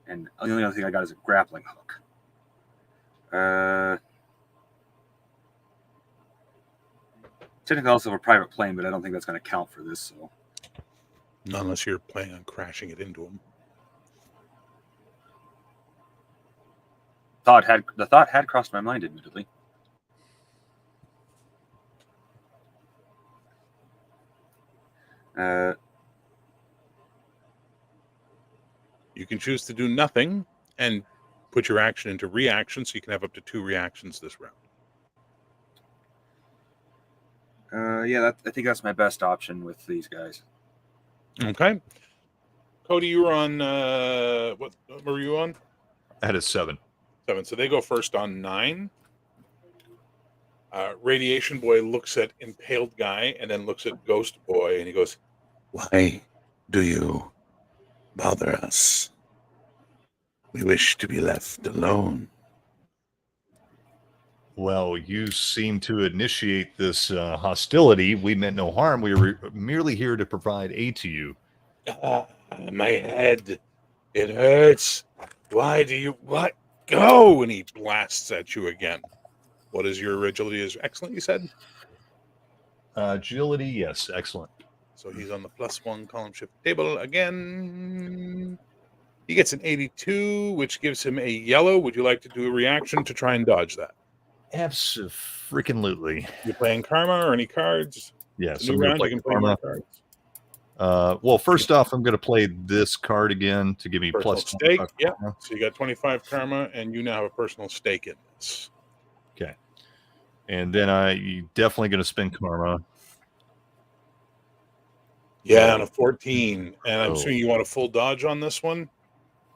and the only other thing I got is a grappling hook. Technically, also have a private plane, but I don't think that's going to count for this. So, Not unless you're planning on crashing it into him. the thought had crossed my mind, admittedly. You can choose to do nothing and put your action into reaction, so you can have up to 2 reactions this round. Yeah, I think that's my best option with these guys. Okay. Cody, you were on what were you on? I had a 7. 7. So they go first on 9. Radiation Boy looks at Impaled Guy and then looks at Ghost Boy, and he goes, "Why do you bother us? We wish to be left alone." Well, you seem to initiate this hostility. We meant no harm. We were merely here to provide aid to you. My head, it hurts. Why do you what? Go! And he blasts at you again. What is your agility? Is excellent, you said? Agility, yes, excellent. So he's on the +1 column shift table again. He gets an 82, which gives him a yellow. Would you like to do a reaction to try and dodge that? Absolutely. You're playing Karma or any cards? Yes, It's a I'm new going to round. play You can play more Karma. cards. Well, first off, I'm going to play this card again to give me Personal plus stake. 25 Yeah. karma. So you got 25 Karma, and you now have a personal stake in this. Okay. And then I definitely going to spend Karma. Yeah, on a 14. And I'm Oh. assuming you want a full dodge on this one?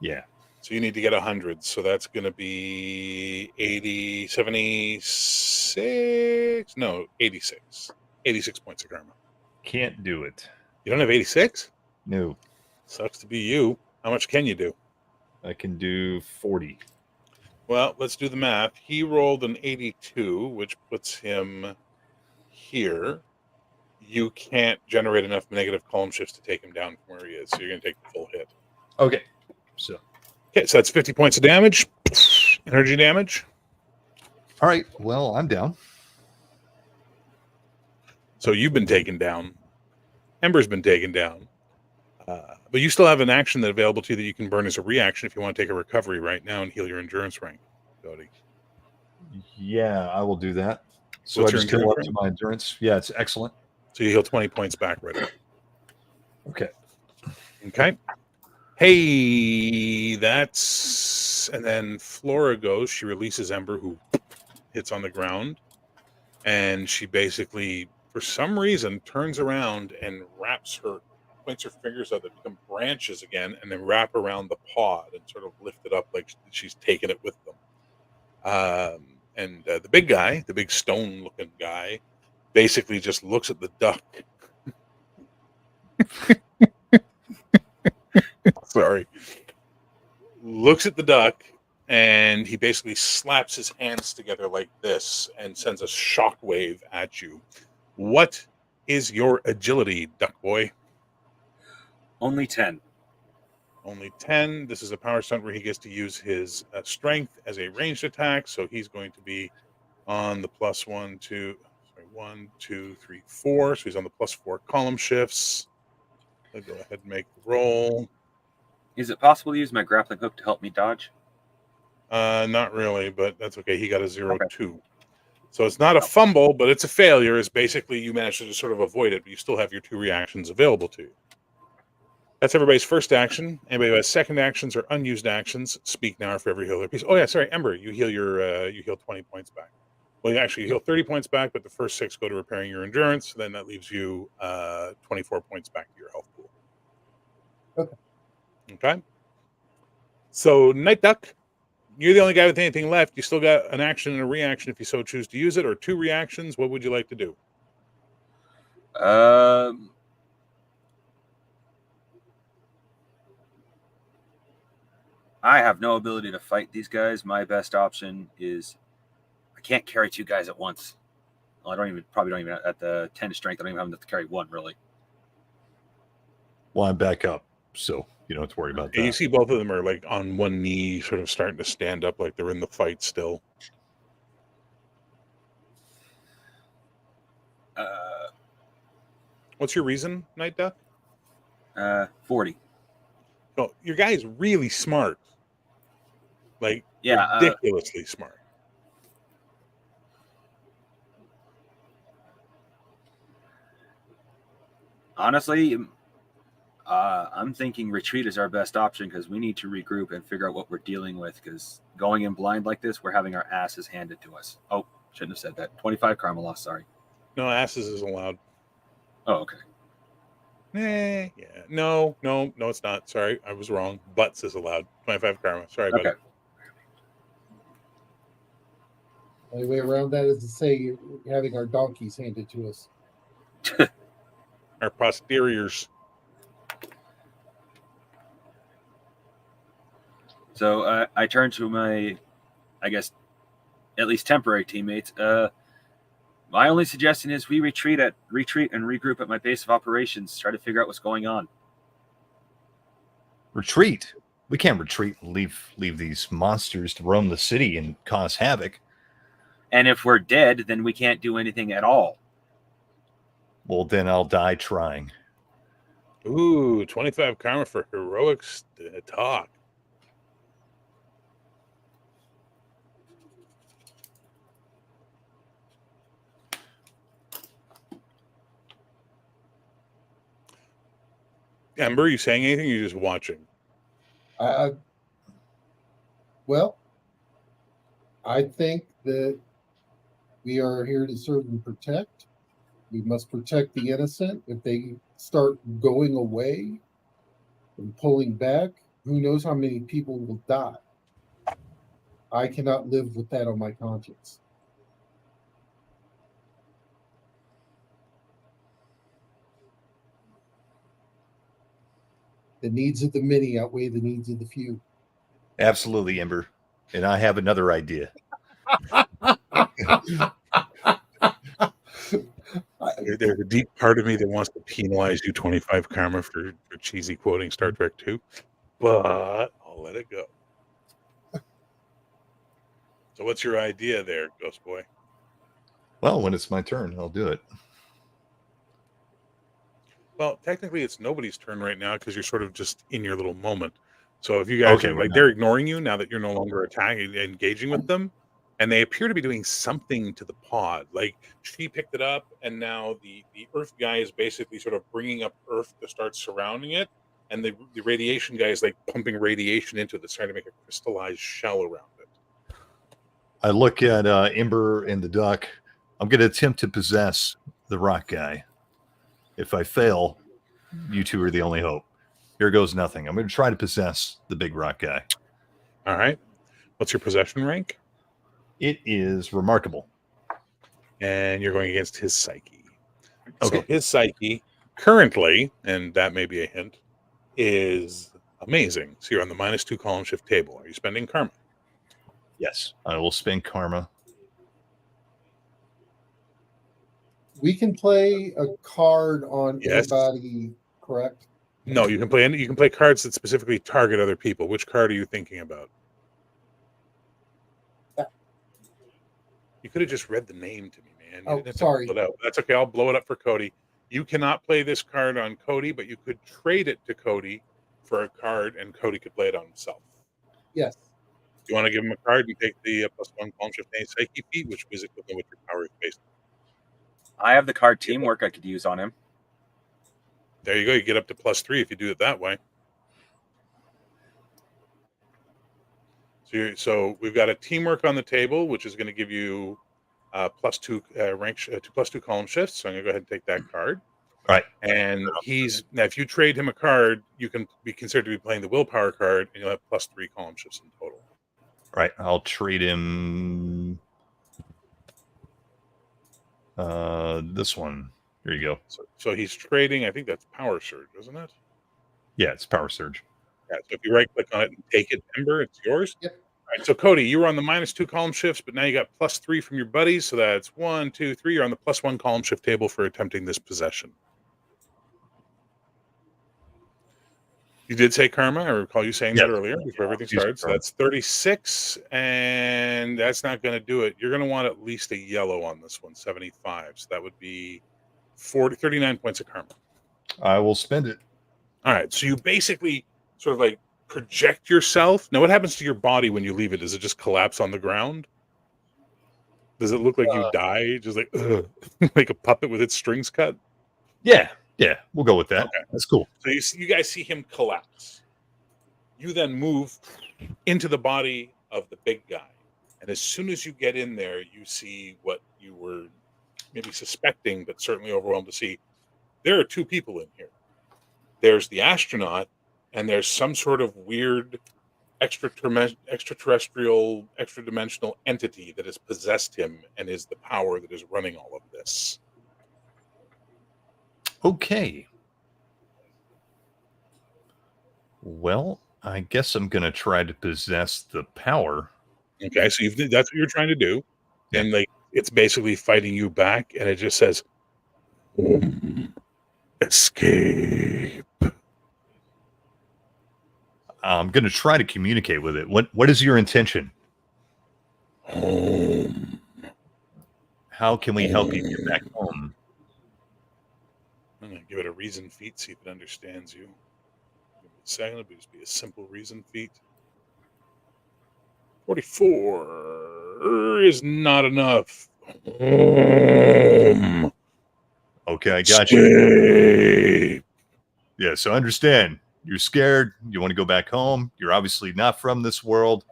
Yeah. So you need to get 100. So that's going to be 80, 76. No, 86. 86 points of Karma. Can't do it. You don't have 86? No. Sucks to be you. How much can you do? I can do 40. Well, let's do the math. He rolled an 82, which puts him here. You can't generate enough negative column shifts to take him down from where he is. So you're going to take the full hit. Okay. So that's 50 points of damage. Energy damage. all right. Well, I'm down. So you've been taken down. Ember's been taken down. But you still have an action that available to you that you can burn as a reaction if you want to take a recovery right now and heal your endurance rank, Cody. Yeah, I will do that. So What's I your just heal up endurance to my endurance. Yeah, it's excellent. So you heal 20 points back right away. Okay. Okay. Hey, that's... And then Flora goes. She releases Ember, who hits on the ground. And she basically, for some reason, turns around and points her fingers out that become branches again, and then wrap around the pod and sort of lift it up like she's taken it with them. And the big guy, the big stone-looking guy, basically just looks at the duck. Sorry. Looks at the duck, and he basically slaps his hands together like this and sends a shockwave at you. What is your agility, duck boy? Only 10. Only 10. This is a power stunt where he gets to use his strength as a ranged attack, so he's going to be on the plus 1, 2, 3, 4. So he's on the plus 4 column shifts. I'll go ahead and make the roll. Is it possible to use my grappling hook to help me dodge? Not really, but that's okay. He got a 0-2. So it's not a fumble, but it's a failure. Is basically you managed to just sort of avoid it, but you still have your 2 reactions available to you. That's everybody's first action. Anybody who has second actions or unused actions, speak now for every healer piece. Oh yeah, sorry, Ember, you heal you heal 20 points back. Well, you heal 30 points back, but the first 6 go to repairing your endurance. So then that leaves you 24 points back to your health pool. Okay. So Night Duck, you're the only guy with anything left. You still got an action and a reaction if you so choose to use it, or 2 reactions. What would you like to do? I have no ability to fight these guys. My best option is I can't carry 2 guys at once. Well, probably don't even at the 10 strength. I don't even have enough to carry 1 really. Well, I'm back up, so you don't have to worry about that. You see both of them are like on one knee, sort of starting to stand up like they're in the fight still. What's your reason, Night Duck? 40. Oh, your guy is really smart. Like, yeah, ridiculously smart. Honestly, I'm thinking retreat is our best option because we need to regroup and figure out what we're dealing with. Because going in blind like this, we're having our asses handed to us. Oh, shouldn't have said that. 25 karma loss. Sorry. No, asses is allowed. Oh, okay. Yeah. No, it's not. Sorry, I was wrong. Butts is allowed. 25 karma. Sorry, buddy. Okay. The only way around that is to say having our donkeys handed to us. Our posteriors. So I turn to my, I guess, at least temporary teammates. My only suggestion is we retreat and regroup at my base of operations. Try to figure out what's going on. Retreat? We can't retreat and leave these monsters to roam the city and cause havoc. And if we're dead, then we can't do anything at all. Well, then I'll die trying. Ooh, 25 karma for heroic talk. Ember, you saying anything? Or you're just watching. Well, I think that we are here to serve and protect. We must protect the innocent. If they start going away and pulling back, who knows how many people will die. I cannot live with that on my conscience. The needs of the many outweigh the needs of the few. Absolutely, Ember. And I have another idea. There's a deep part of me that wants to penalize you 25 karma for cheesy quoting Star Trek 2, but I'll let it go. So what's your idea there, Ghost Boy? Well, when it's my turn, I'll do it. Well, technically it's nobody's turn right now because you're sort of just in your little moment. So if you guys are like, they're ignoring you now that you're no longer attacking, engaging with them, and they appear to be doing something to the pod. Like she picked it up, and now the Earth guy is basically sort of bringing up Earth to start surrounding it, and the radiation guy is like pumping radiation into it that's trying to make a crystallized shell around it. I look at Ember and the duck. I'm going to attempt to possess the rock guy. If I fail, you two are the only hope. Here goes nothing. I'm going to try to possess the big rock guy. All right. What's your possession rank? It is remarkable. And you're going against his psyche. Okay. So his psyche currently, and that may be a hint, is amazing. So you're on the -2 column shift table. Are you spending karma? Yes, I will spend karma. We can play a card on anybody, correct? No, you can play cards that specifically target other people. Which card are you thinking about? Yeah. You could have just read the name to me, man. Oh, sorry. That's okay. I'll blow it up for Cody. You cannot play this card on Cody, but you could trade it to Cody for a card, and Cody could play it on himself. Yes. You want to give him a card and take the +1 column shift psyche feat, which is equivalent with your power is based on. I have the card teamwork I could use on him. There you go. You get up to +3 if you do it that way. So we've got a teamwork on the table, which is going to give you +2 rank to +2 column shifts. So I'm going to go ahead and take that card. All right. And now if you trade him a card, you can be considered to be playing the willpower card, and you'll have +3 column shifts in total. All right. I'll trade him this one. Here you go. So he's trading, I think that's Power Surge, isn't it? Yeah, it's Power Surge. Yeah, so if you right click on it and take it, Ember, it's yours. Yep. All right, so Cody, you were on the -2 column shifts, but now you got +3 from your buddies. So that's 1, 2, 3. You're on the +1 column shift table for attempting this possession. You did say karma. I recall you saying that earlier before everything started. So that's 36, and that's not going to do it. You're going to want at least a yellow on this one, 75. So that would be 39 points of karma. I will spend it. All right. So you basically sort of like project yourself. Now, what happens to your body when you leave it? Does it just collapse on the ground? Does it look like you die, just like like a puppet with its strings cut? Yeah, we'll go with that. Okay. That's cool. So you guys see him collapse. You then move into the body of the big guy, and as soon as you get in there, you see what you were maybe suspecting, but certainly overwhelmed to see. There are two people in here. There's the astronaut, and there's some sort of weird extraterrestrial, extra-dimensional entity that has possessed him and is the power that is running all of this. Okay. Well, I guess I'm going to try to possess the power. Okay, so that's what you're trying to do. Yeah. And like it's basically fighting you back, and it just says, escape. I'm going to try to communicate with it. What is your intention? Home. How can we help you get back home? I'm going to give it a reason feat, see if it understands you. Give it a second, it'll just be a simple reason feat. 44 is not enough. Okay, I got you. Yeah, so understand. You're scared. You want to go back home. You're obviously not from this world.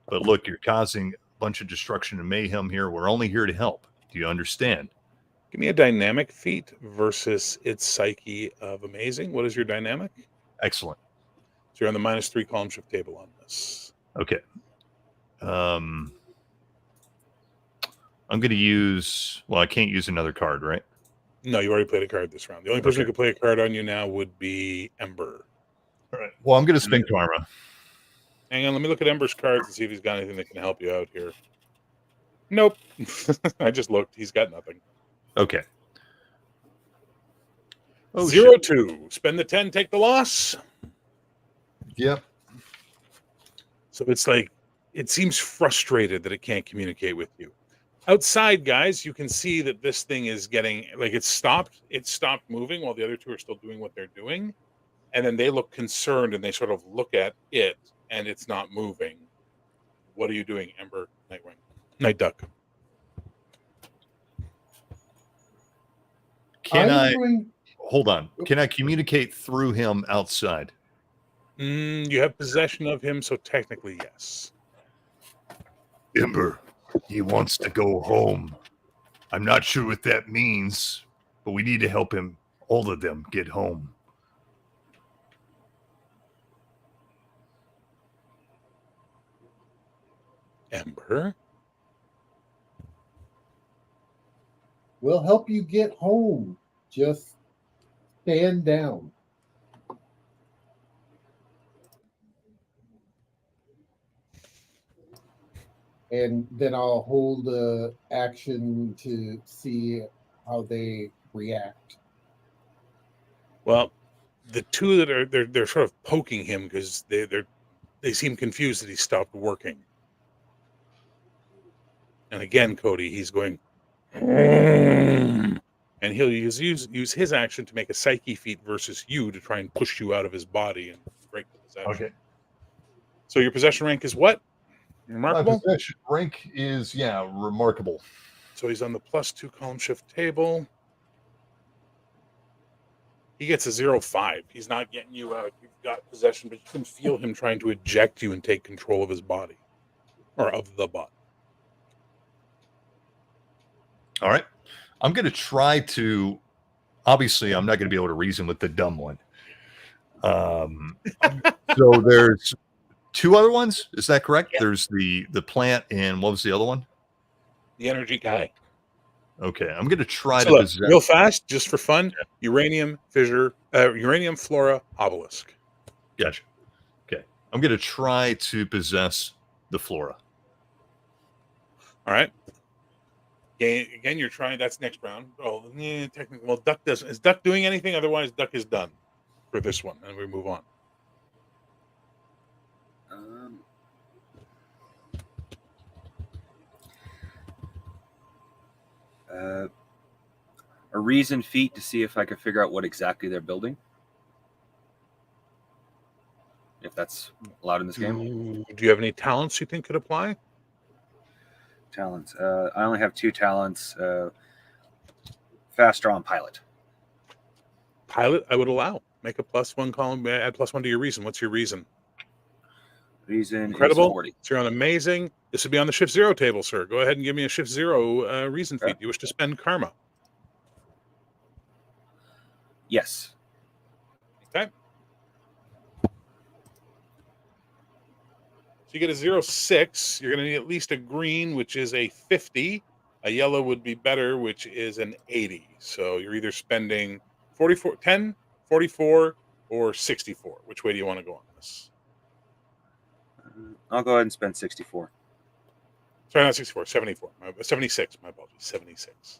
But look, you're causing a bunch of destruction and mayhem here. We're only here to help. Do you understand? Give me a dynamic feat versus its psyche of amazing. What is your dynamic? Excellent. So you're on the -3 column shift table on this. Okay. I'm going to use, well, I can't use another card, right? No, you already played a card this round. The only person who could play a card on you now would be Ember. All right. Well, I'm going to spend karma. Hang on, let me look at Ember's cards and see if he's got anything that can help you out here. Nope. I just looked. He's got nothing. Okay. Oh, 0-2. Spend the 10, take the loss. Yep. So it's like, it seems frustrated that it can't communicate with you. Outside, guys, you can see that this thing is getting, like, it stopped moving while the other two are still doing what they're doing. And then they look concerned and they sort of look at it and it's not moving. What are you doing, Ember, Nightwing? Night Duck. Hold on. Can I communicate through him outside? You have possession of him, so technically, yes. Ember, he wants to go home. I'm not sure what that means, but we need to help him, all of them, get home. Ember? We'll help you get home. Just stand down. And then I'll hold the action to see how they react. Well, the two that are they're sort of poking him because they seem confused that he stopped working. And again, Cody, he's going, and he'll use his action to make a psyche feat versus you to try and push you out of his body and break the possession. Okay. So your possession rank is what? Remarkable. My possession rank is remarkable. So he's on the +2 column shift table. He gets a 0-5. He's not getting you out. You've got possession, but you can feel him trying to eject you and take control of his body, or of the body. All right. I'm going to try to, obviously, I'm not going to be able to reason with the dumb one. So there's two other ones. Is that correct? Yeah. There's the plant and what was the other one? The energy guy. Okay. I'm going to try to possess. Real fast, just for fun. Yeah. Uranium, fissure, uranium, flora, obelisk. Gotcha. Okay. I'm going to try to possess the flora. All right. Again, you're trying. That's next round. Oh, technically, well, Duck doesn't. Is Duck doing anything? Otherwise, Duck is done for this one, and we move on. A reason feat to see if I can figure out what exactly they're building. If that's allowed in this game. Do you have any talents you think could apply? Talents. I only have 2 talents. Fast draw and pilot. Pilot, I would allow. Make a +1 column. Add +1 to your reason. What's your reason? Reason incredible. Is 40. So you're on amazing. This would be on the shift 0 table, sir. Go ahead and give me a shift 0 reason feat. You wish to spend karma? Yes. Okay. So you get a 0-6. You're going to need at least a green, which is a 50. A yellow would be better, which is an 80. So you're either spending 44, 10, 44, or 64. Which way do you want to go on this? I'll go ahead and spend 64. Sorry, not 64, 74. 76. My apologies. 76.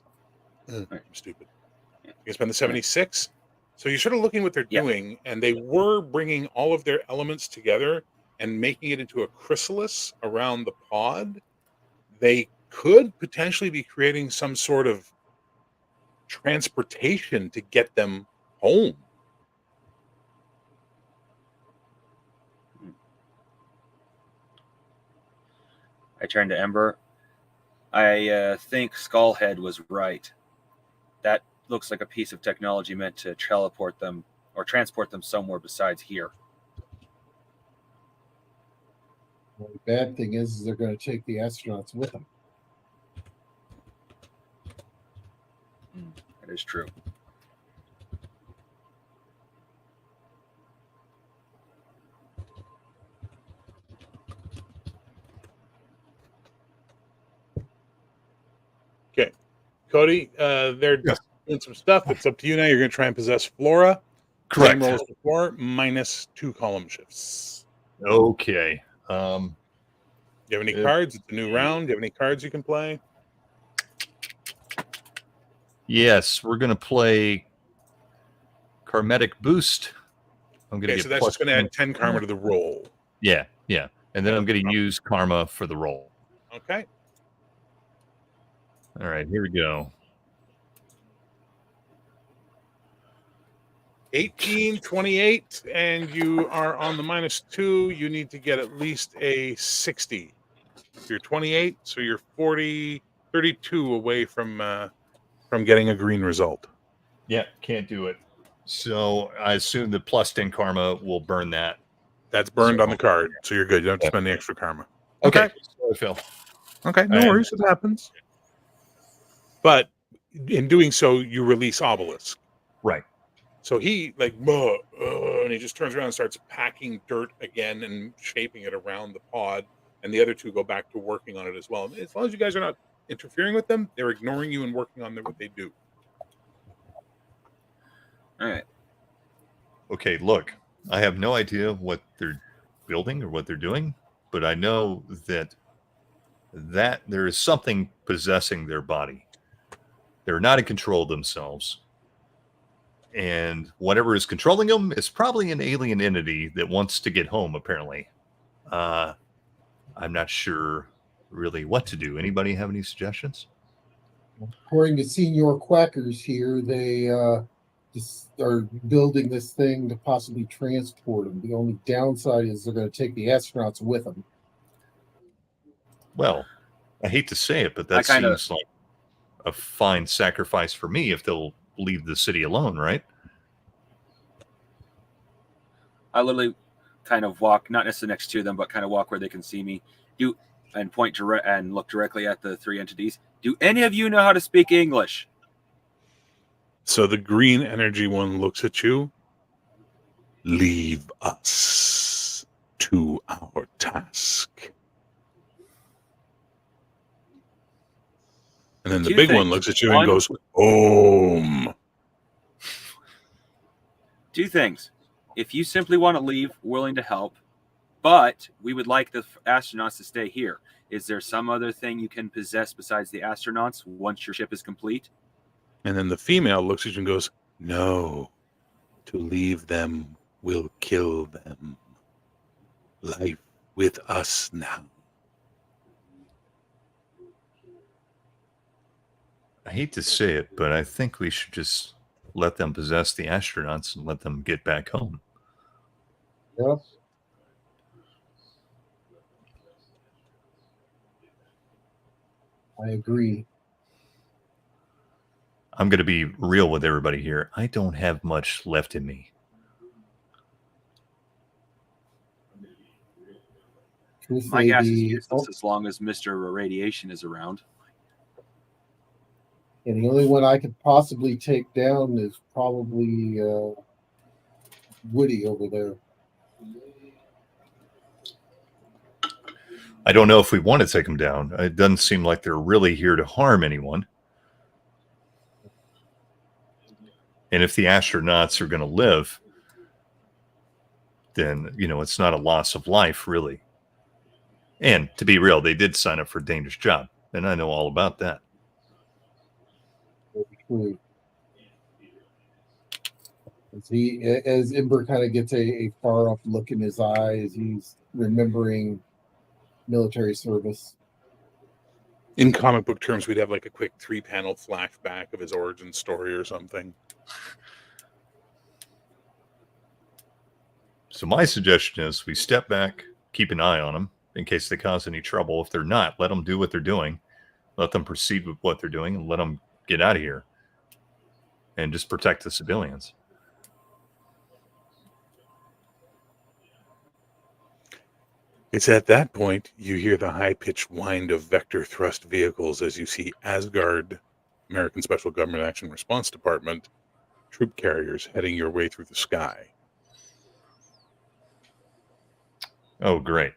I'm stupid. You can spend the 76. So you're sort of looking what they're doing, and they were bringing all of their elements together and making it into a chrysalis around the pod. They could potentially be creating some sort of transportation to get them home. I turn to Ember. I think Skullhead was right. That looks like a piece of technology meant to teleport them or transport them somewhere besides here. Well, the bad thing is they're going to take the astronauts with them. That is true. Okay, Cody, they're Yes. doing some stuff. It's up to you now. You're going to try and possess Flora. Correct. Same roll as before, minus 2 column shifts. Okay. Do you have any cards? It's a new round. Do you have any cards you can play? Yes, we're going to play Karmatic Boost. I'm going to Okay, get so that's plus just going to add 10 karma to the roll. Yeah. And then I'm going to use Karma for the roll. Okay. All right, here we go. 18, 28, and you are on the minus 2. You need to get at least a 60. You're 28, so you're 32 away from getting a green result. Yeah, can't do it. So I assume the plus 10 Karma will burn that. That's burned on the card, so you're good. You don't have to spend the extra karma. Okay. Sorry, Phil. Okay, no worries. It happens. But in doing so, you release Obelisk. Right. So he and he just turns around and starts packing dirt again and shaping it around the pod. And the other two go back to working on it as well. And as long as you guys are not interfering with them, they're ignoring you and working on what they do. All right. Okay, look, I have no idea what they're building or what they're doing, but I know that there is something possessing their body. They're not in control of themselves. And whatever is controlling them is probably an alien entity that wants to get home, apparently. I'm not sure really what to do. Anybody have any suggestions? According to Senior Quackers here, they just are building this thing to possibly transport them. The only downside is they're going to take the astronauts with them. Well, I hate to say it, but that seems like a fine sacrifice for me if they'll leave the city alone, right? I literally kind of walk, not necessarily next to them, but kind of walk where they can see me. And point and look directly at the three entities. Do any of you know how to speak English? So the green energy one looks at you. Leave us to our task. And then the big one looks at you and goes, "Om." 2 things. If you simply want to leave, willing to help, but we would like the astronauts to stay here. Is there some other thing you can possess besides the astronauts once your ship is complete? And then the female looks at you and goes, "No, to leave them will kill them. Life with us now." I hate to say it, but I think we should just let them possess the astronauts and let them get back home. Yep. I agree. I'm going to be real with everybody here. I don't have much left in me. My gas is useless as long as Mr. Irradiation is around. And the only one I could possibly take down is probably Woody over there. I don't know if we want to take them down. It doesn't seem like they're really here to harm anyone. And if the astronauts are going to live, then, it's not a loss of life, really. And to be real, they did sign up for a dangerous job. And I know all about that. As Ember kind of gets a far off look in his eyes, he's remembering military service. In comic book terms, we'd have like a quick 3-panel flashback of his origin story or something. So my suggestion is we step back, keep an eye on them in case they cause any trouble. If they're not, let them do what they're doing. Let them proceed with what they're doing and let them get out of here and just protect the civilians. It's at that point you hear the high-pitched whine of vector thrust vehicles as you see Asgard, American Special Government Action Response Department, troop carriers heading your way through the sky. Oh, great.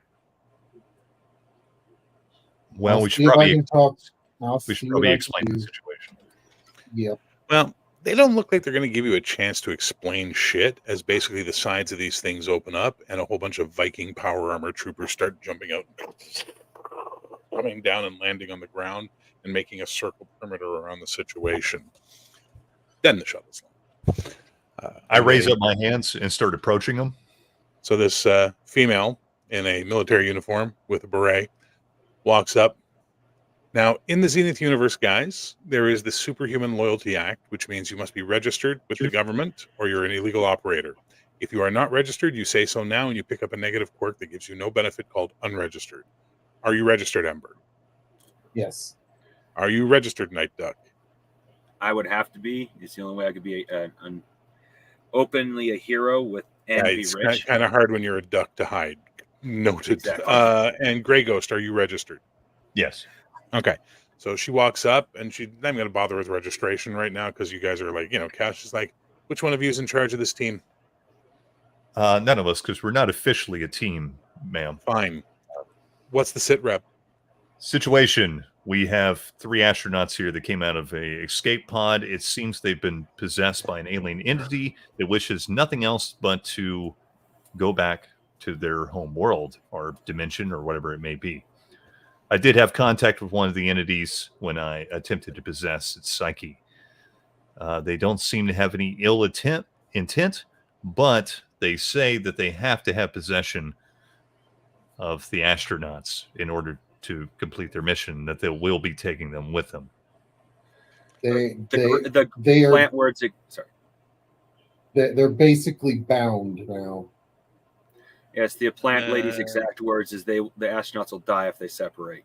Well, I'll we should see if I probably can talk. I'll we should see probably what I explain can the do. situation. Yep. Well, they don't look like they're going to give you a chance to explain shit as basically the sides of these things open up and a whole bunch of Viking power armor troopers start jumping out, coming down and landing on the ground and making a circle perimeter around the situation. Then the shuttles land. I raise up my hands and start approaching them. So this female in a military uniform with a beret walks up. Now, in the Zenith universe, guys, there is the Superhuman Loyalty Act, which means you must be registered with the government or you're an illegal operator. If you are not registered, you say so now and you pick up a negative quirk that gives you no benefit called unregistered. Are you registered, Ember? Yes. Are you registered, Night Duck? I would have to be. It's the only way I could be openly a hero with and be It's rich. kind of hard when you're a duck to hide. Noted. Exactly. And Grey Ghost, are you registered? Yes. Okay. So she walks up and she's not even going to bother with registration right now because you guys are like, Cash is like, which one of you is in charge of this team? None of us, because we're not officially a team, ma'am. Fine. What's the sit rep? Situation. We have 3 astronauts here that came out of a escape pod. It seems they've been possessed by an alien entity that wishes nothing else but to go back to their home world or dimension or whatever it may be. I did have contact with one of the entities when I attempted to possess its psyche. They don't seem to have any ill intent, but they say that they have to have possession of the astronauts in order to complete their mission, that they will be taking them with them. The They are plant words. Sorry. they're basically bound now. Yes, the plant lady's exact words is the astronauts will die if they separate.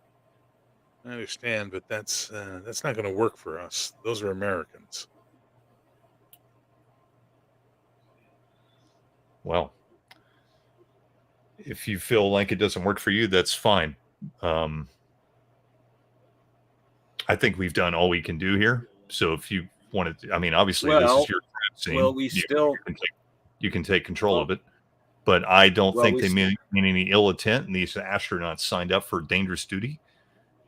I understand, but that's not going to work for us. Those are Americans. Well, if you feel like it doesn't work for you, that's fine. I think we've done all we can do here. So if you want to, I mean, obviously this is your scene. Well, you can take control of it. But I don't think they mean any ill intent, and these astronauts signed up for dangerous duty,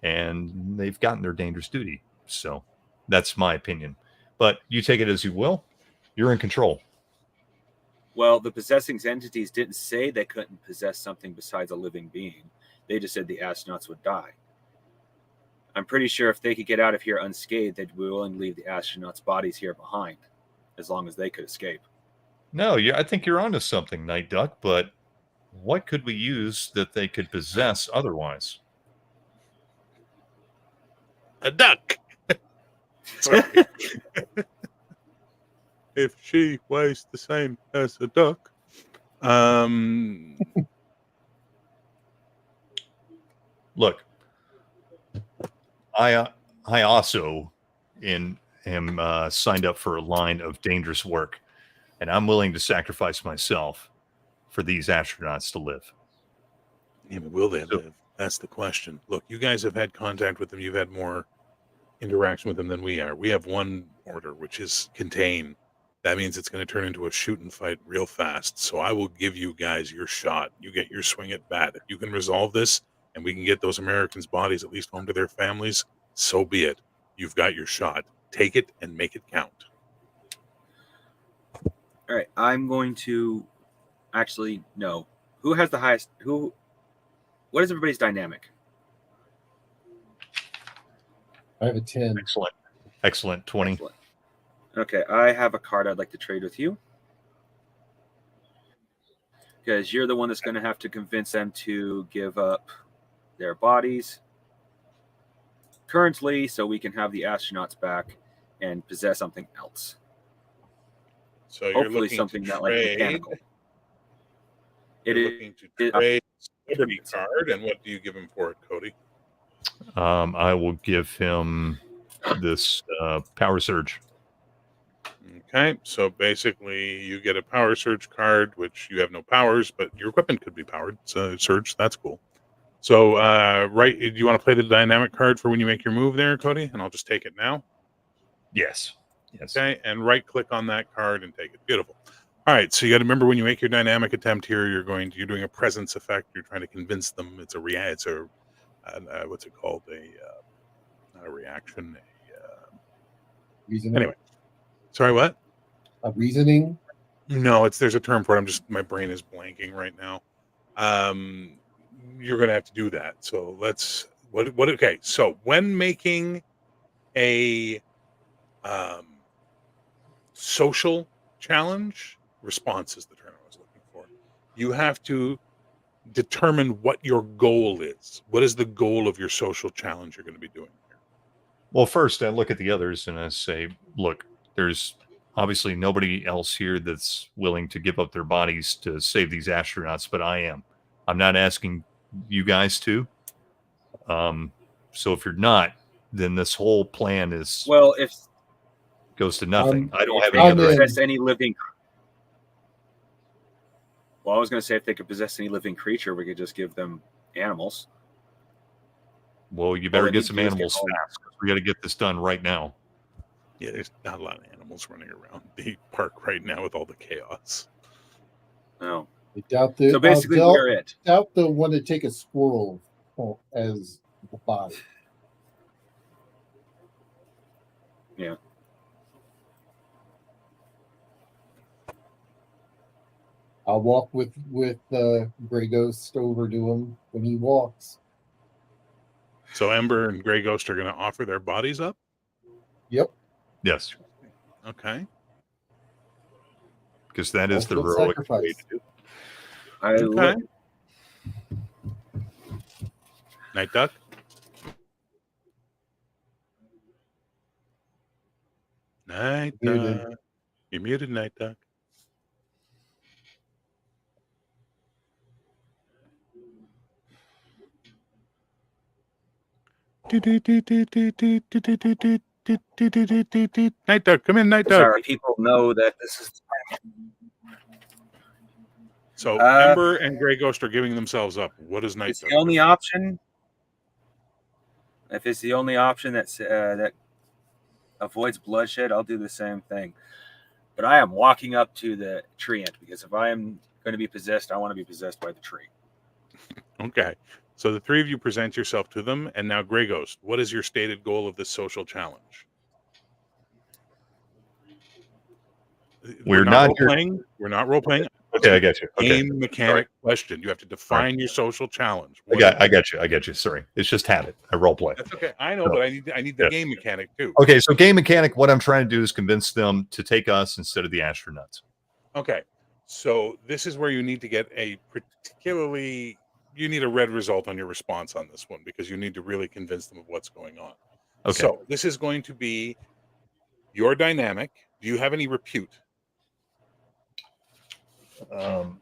and they've gotten their dangerous duty. So that's my opinion. But you take it as you will. You're in control. Well, the possessing entities didn't say they couldn't possess something besides a living being. They just said the astronauts would die. I'm pretty sure if they could get out of here unscathed, they'd be willing to leave the astronauts' bodies here behind, as long as they could escape. No, I think you're onto something, Night Duck, but what could we use that they could possess otherwise? A duck. Sorry. If she weighs the same as a duck. Look, I also am signed up for a line of dangerous work, and I'm willing to sacrifice myself for these astronauts to live. Yeah, but will they live? That's the question. Look, you guys have had contact with them. You've had more interaction with them than we are. We have one order, which is contain. That means it's going to turn into a shoot and fight real fast. So I will give you guys your shot. You get your swing at bat. If you can resolve this and we can get those Americans' bodies at least home to their families, so be it. You've got your shot. Take it and make it count. All right, I'm going to actually no. Who has the highest? What is everybody's dynamic? I have a 10. Excellent. 20. Excellent. Okay, I have a card I'd like to trade with you. Because you're the one that's going to have to convince them to give up their bodies currently so we can have the astronauts back and possess something else. So you're Hopefully looking something to not like trade. mechanical. You're looking to trade Liberty card, and what do you give him for it, Cody? I will give him this power surge. Okay, so basically you get a power surge card, which you have no powers, but your equipment could be powered. So surge, that's cool. So, right, do you want to play the dynamic card for when you make your move there, Cody? And I'll just take it now. Yes. Yes. Okay, and right click on that card and take it. Beautiful. All right, so you got to remember when you make your dynamic attempt here, you're doing a presence effect. You're trying to convince them it's a what's it called? Not a reaction. Reasoning. Anyway, sorry, what? A reasoning. No, there's a term for it. My brain is blanking right now. You're gonna have to do that. So okay. So when making a social challenge, response is the term I was looking for. You have to determine what your goal is. What is the goal of your social challenge you're going to be doing here? Well, first I look at the others and I say, look, there's obviously nobody else here that's willing to give up their bodies to save these astronauts, but I am. I'm not asking you guys to. So if you're not, then this whole plan goes to nothing. I don't have any other. Possess any living. Well, I was going to say if they could possess any living creature, we could just give them animals. Well, you better get some animals fast because we got to get this done right now. Yeah, there's not a lot of animals running around the park right now with all the chaos. No. I doubt So basically, we're it. Doubt they'll want to take a squirrel as the body. Yeah. I'll walk with Grey Ghost over to him when he walks. So Ember and Grey Ghost are going to offer their bodies up? Yep. Yes. Okay. Because that is the heroic way to do it. Okay. Night Duck? Night Duck. You're muted, Night Duck. Night Duck, come in, Night Duck. Sorry, people know that this is. So Ember and Grey Ghost are giving themselves up. What is Night It's Duck? the only option. If it's the only option that avoids bloodshed, I'll do the same thing. But I am walking up to the tree end because if I am going to be possessed, I want to be possessed by the tree. Okay. So the three of you present yourself to them, and now Grey Ghost, what is your stated goal of this social challenge? We're not role-playing. We're not role-playing. Okay, I get you. Okay. Game mechanic question. You have to define your social challenge. I got you. Sorry. It's just habit. I role play. That's okay. I know, but I need the game mechanic too. Okay, so game mechanic, what I'm trying to do is convince them to take us instead of the astronauts. Okay. So this is where you need to get you need a red result on your response on this one because you need to really convince them of what's going on. Okay. So this is going to be your dynamic. Do you have any repute? No.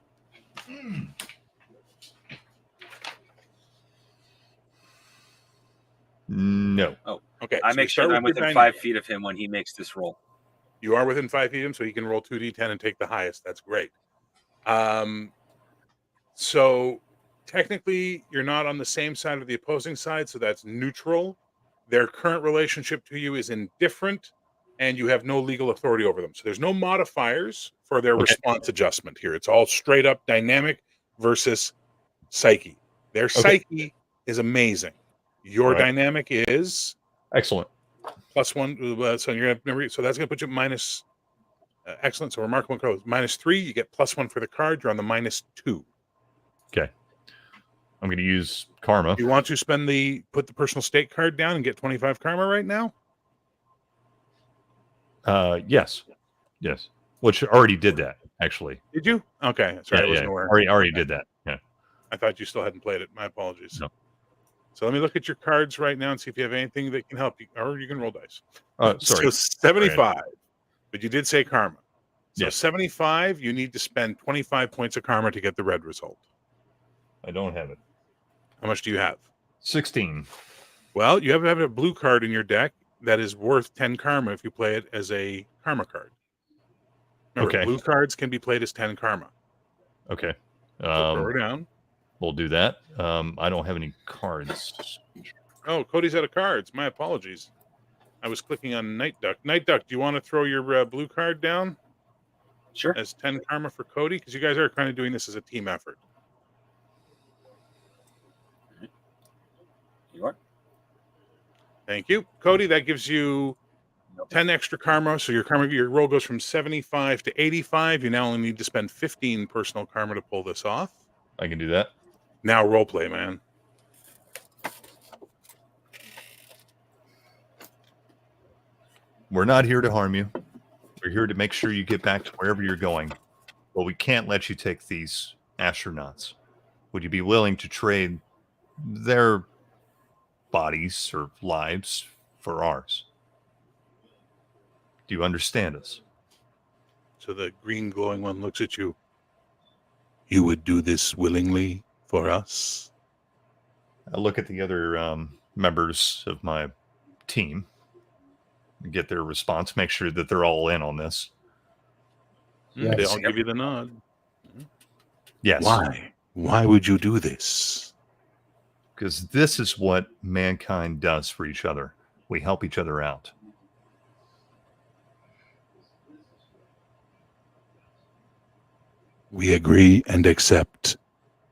Oh, okay. I make sure that I'm within 5 feet of him when he makes this roll. You are within 5 feet of him, so he can roll 2d10 and take the highest. That's great. So technically, you're not on the same side of the opposing side, so that's neutral. Their current relationship to you is indifferent, and you have no legal authority over them. So there's no modifiers for their response adjustment here. It's all straight up dynamic versus psyche. Their psyche is amazing. Your dynamic is excellent. +1. So you're gonna so that's gonna put you minus excellent. So remarkable code -3. You get +1 for the card. You're on the -2. Okay. I'm going to use karma. You want to put the personal stake card down and get 25 karma right now? Yes. Which already did that, actually. Did you? Okay. Sorry, I wasn't aware. Already did that. Yeah. I thought you still hadn't played it. My apologies. No. So let me look at your cards right now and see if you have anything that can help you, or you can roll dice. Sorry. So 75, but you did say karma. So yes. 75, you need to spend 25 points of karma to get the red result. I don't have it. How much do you have? 16. Well, you have a blue card in your deck that is worth 10 karma if you play it as a karma card. Remember, Okay. blue cards can be played as 10 karma. Okay. So throw her down. We'll do that. I don't have any cards. Oh, Cody's out of cards. My apologies. I was clicking on Night Duck. Night Duck, do you want to throw your blue card down Sure. as 10 karma for Cody? Because you guys are kind of doing this as a team effort. You are. Thank you. Cody, that gives you 10 extra karma. So your roll goes from 75 to 85. You now only need to spend 15 personal karma to pull this off. I can do that. Now role play, man. We're not here to harm you. We're here to make sure you get back to wherever you're going. But we can't let you take these astronauts. Would you be willing to trade their bodies or lives for ours? Do you understand us? So the green glowing one looks at you. You would do this willingly for us? I look at the other members of my team, get their response, make sure that they're all in on this. They all give you the nod. Yes. Why? Why would you do this? Because this is what mankind does for each other. We help each other out. We agree and accept.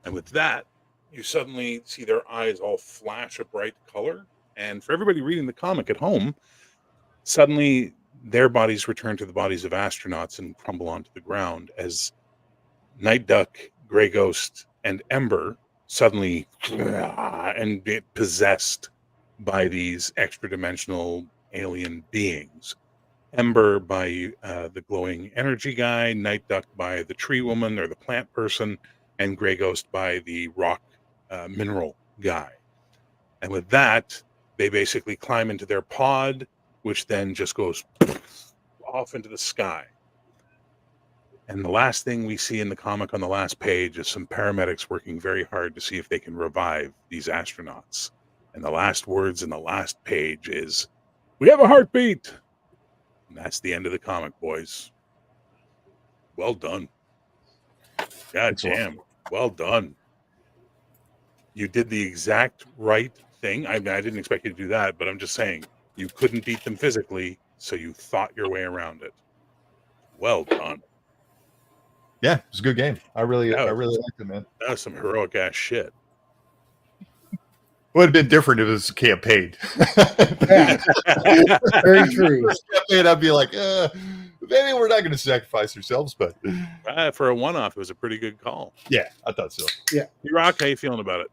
And with that, you suddenly see their eyes all flash a bright color. And for everybody reading the comic at home, suddenly their bodies return to the bodies of astronauts and crumble onto the ground as Night Duck, Grey Ghost, and Ember suddenly and get possessed by these extra-dimensional alien beings. Ember by the glowing energy guy, Night Duck by the tree woman or the plant person, and Grey Ghost by the rock mineral guy. And with that, they basically climb into their pod, which then just goes off into the sky. And the last thing we see in the comic on the last page is some paramedics working very hard to see if they can revive these astronauts. And the last words in the last page is, "We have a heartbeat." And that's the end of the comic, boys. Well done. God damn. Well done. You did the exact right thing. I mean, I didn't expect you to do that, but I'm just saying you couldn't beat them physically, so you thought your way around it. Well done. Yeah, it was a good game. I really liked it, man. That was some heroic ass shit. Would have been different if it was a campaign. Yeah. Very true. First campaign, I'd be like, maybe we're not going to sacrifice ourselves, but For a one-off, it was a pretty good call. yeah, I thought so. Rock, how you feeling about it?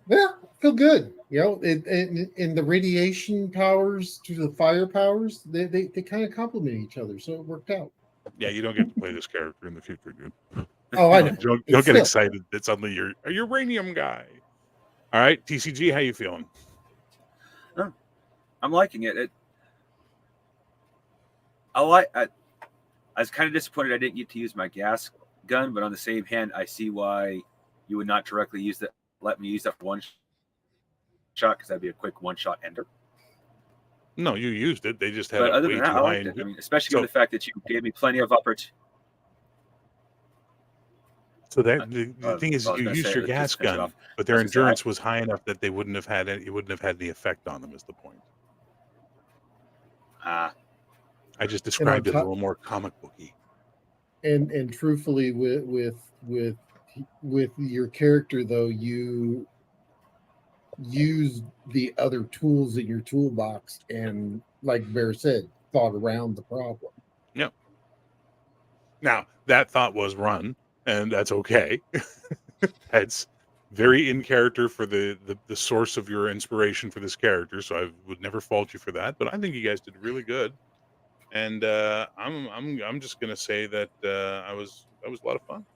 Yeah, I feel good. You know, in the radiation powers to the fire powers, they kind of complement each other, so it worked out. Yeah, you don't get to play this character in the future, dude. Oh, I know. Don't get excited that suddenly you're a uranium guy. All right, TCG, how you feeling? I'm liking it. I was kind of disappointed I didn't get to use my gas gun, but on the same hand, I see why you would not directly use that. Let me use that for one shot, because that'd be a quick one-shot ender. No, you used it. They just had But it other way than too that, I high. liked it. I mean, especially with the fact that you gave me plenty of opportunity. So that the thing is, you used your gas gun, but their endurance was high enough that they wouldn't have had it. It wouldn't have had the effect on them. Is the point? I just described it a little more comic booky. And truthfully, with your character though, you use the other tools in your toolbox, and like Bear said, thought around the problem. Yeah. Now that thought was run, and that's okay. That's very in character for the source of your inspiration for this character. So I would never fault you for that. But I think you guys did really good. And I'm just gonna say that that was a lot of fun.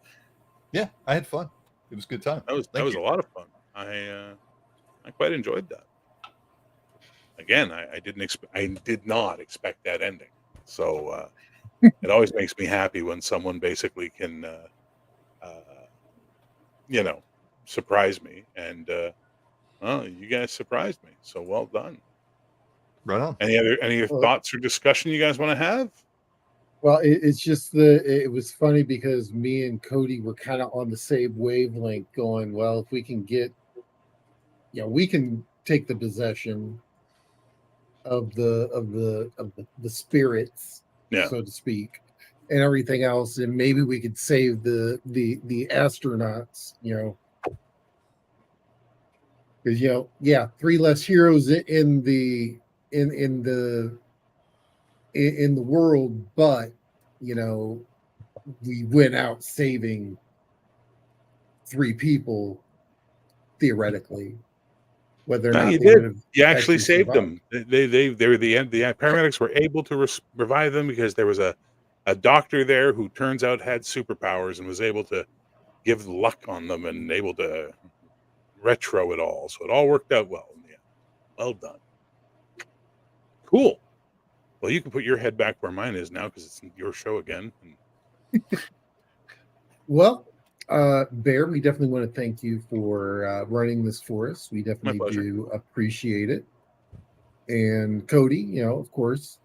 Yeah, I had fun. It was a good time. That was a lot of fun. I quite enjoyed that. Again, I did not expect that ending. So it always makes me happy when someone basically can surprise me. And you guys surprised me. So well done. Right on. Any other thoughts or discussion you guys want to have? Well, it's just it was funny because me and Cody were kind of on the same wavelength, going, well, if we can get, we can take the possession of the spirits, Yeah. so to speak, and everything else, and maybe we could save the astronauts, because three less heroes in the world, but we went out saving three people theoretically, whether or No, not you they would did. have You actually saved survived. them. They were the end. The paramedics were able to revive them because there was a doctor there who turns out had superpowers and was able to give luck on them and able to retro it all. So it all worked out well in the end. Well done. Cool. Well, you can put your head back where mine is now because it's your show again. Well, Bear, we definitely want to thank you for running this for us. We definitely do appreciate it. And Cody, of course,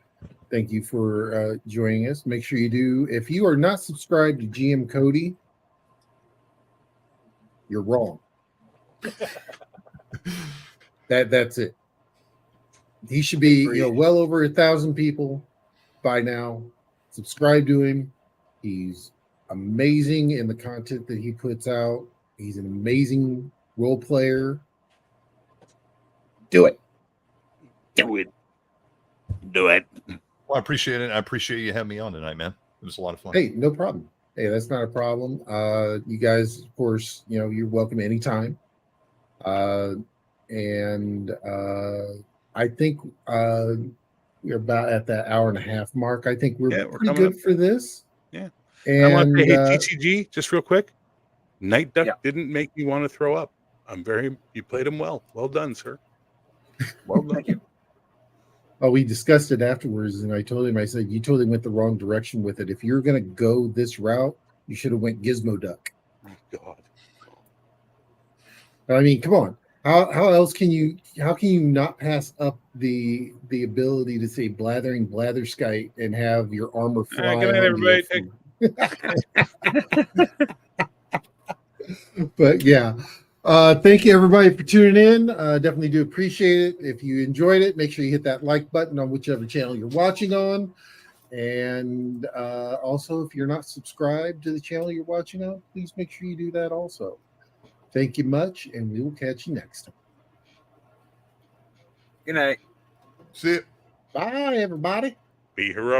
thank you for joining us. Make sure you do. If you are not subscribed to GM Cody, you're wrong. That's it. He should be, well over 1,000 people by now. Subscribe to him. He's amazing in the content that he puts out. He's an amazing role player. Do it. Do it. Do it. Well, I appreciate it. I appreciate you having me on tonight, man. It was a lot of fun. Hey, no problem. Hey, that's not a problem. You guys, of course, you're welcome anytime. And I think we're about at that hour and a half mark. I think we're pretty good for this. Yeah. And I want to say, hey, TCG, just real quick. Night Duck didn't make me want to throw up. You played him well. Well done, sir. Well done. Thank you. Oh, we discussed it afterwards, and I told him, I said, you totally went the wrong direction with it. If you're going to go this route, you should have went Gizmo Duck. Oh, God. I mean, come on. How else can you not pass up the ability to say blathering blatherskite and have your armor fly? Good night, everybody. But yeah. Thank you everybody for tuning in. Definitely do appreciate it. If you enjoyed it, make sure you hit that like button on whichever channel you're watching on. And also, if you're not subscribed to the channel you're watching on, please make sure you do that also. Thank you much, and we will catch you next time. Good night. See you. Bye, everybody. Be heroic.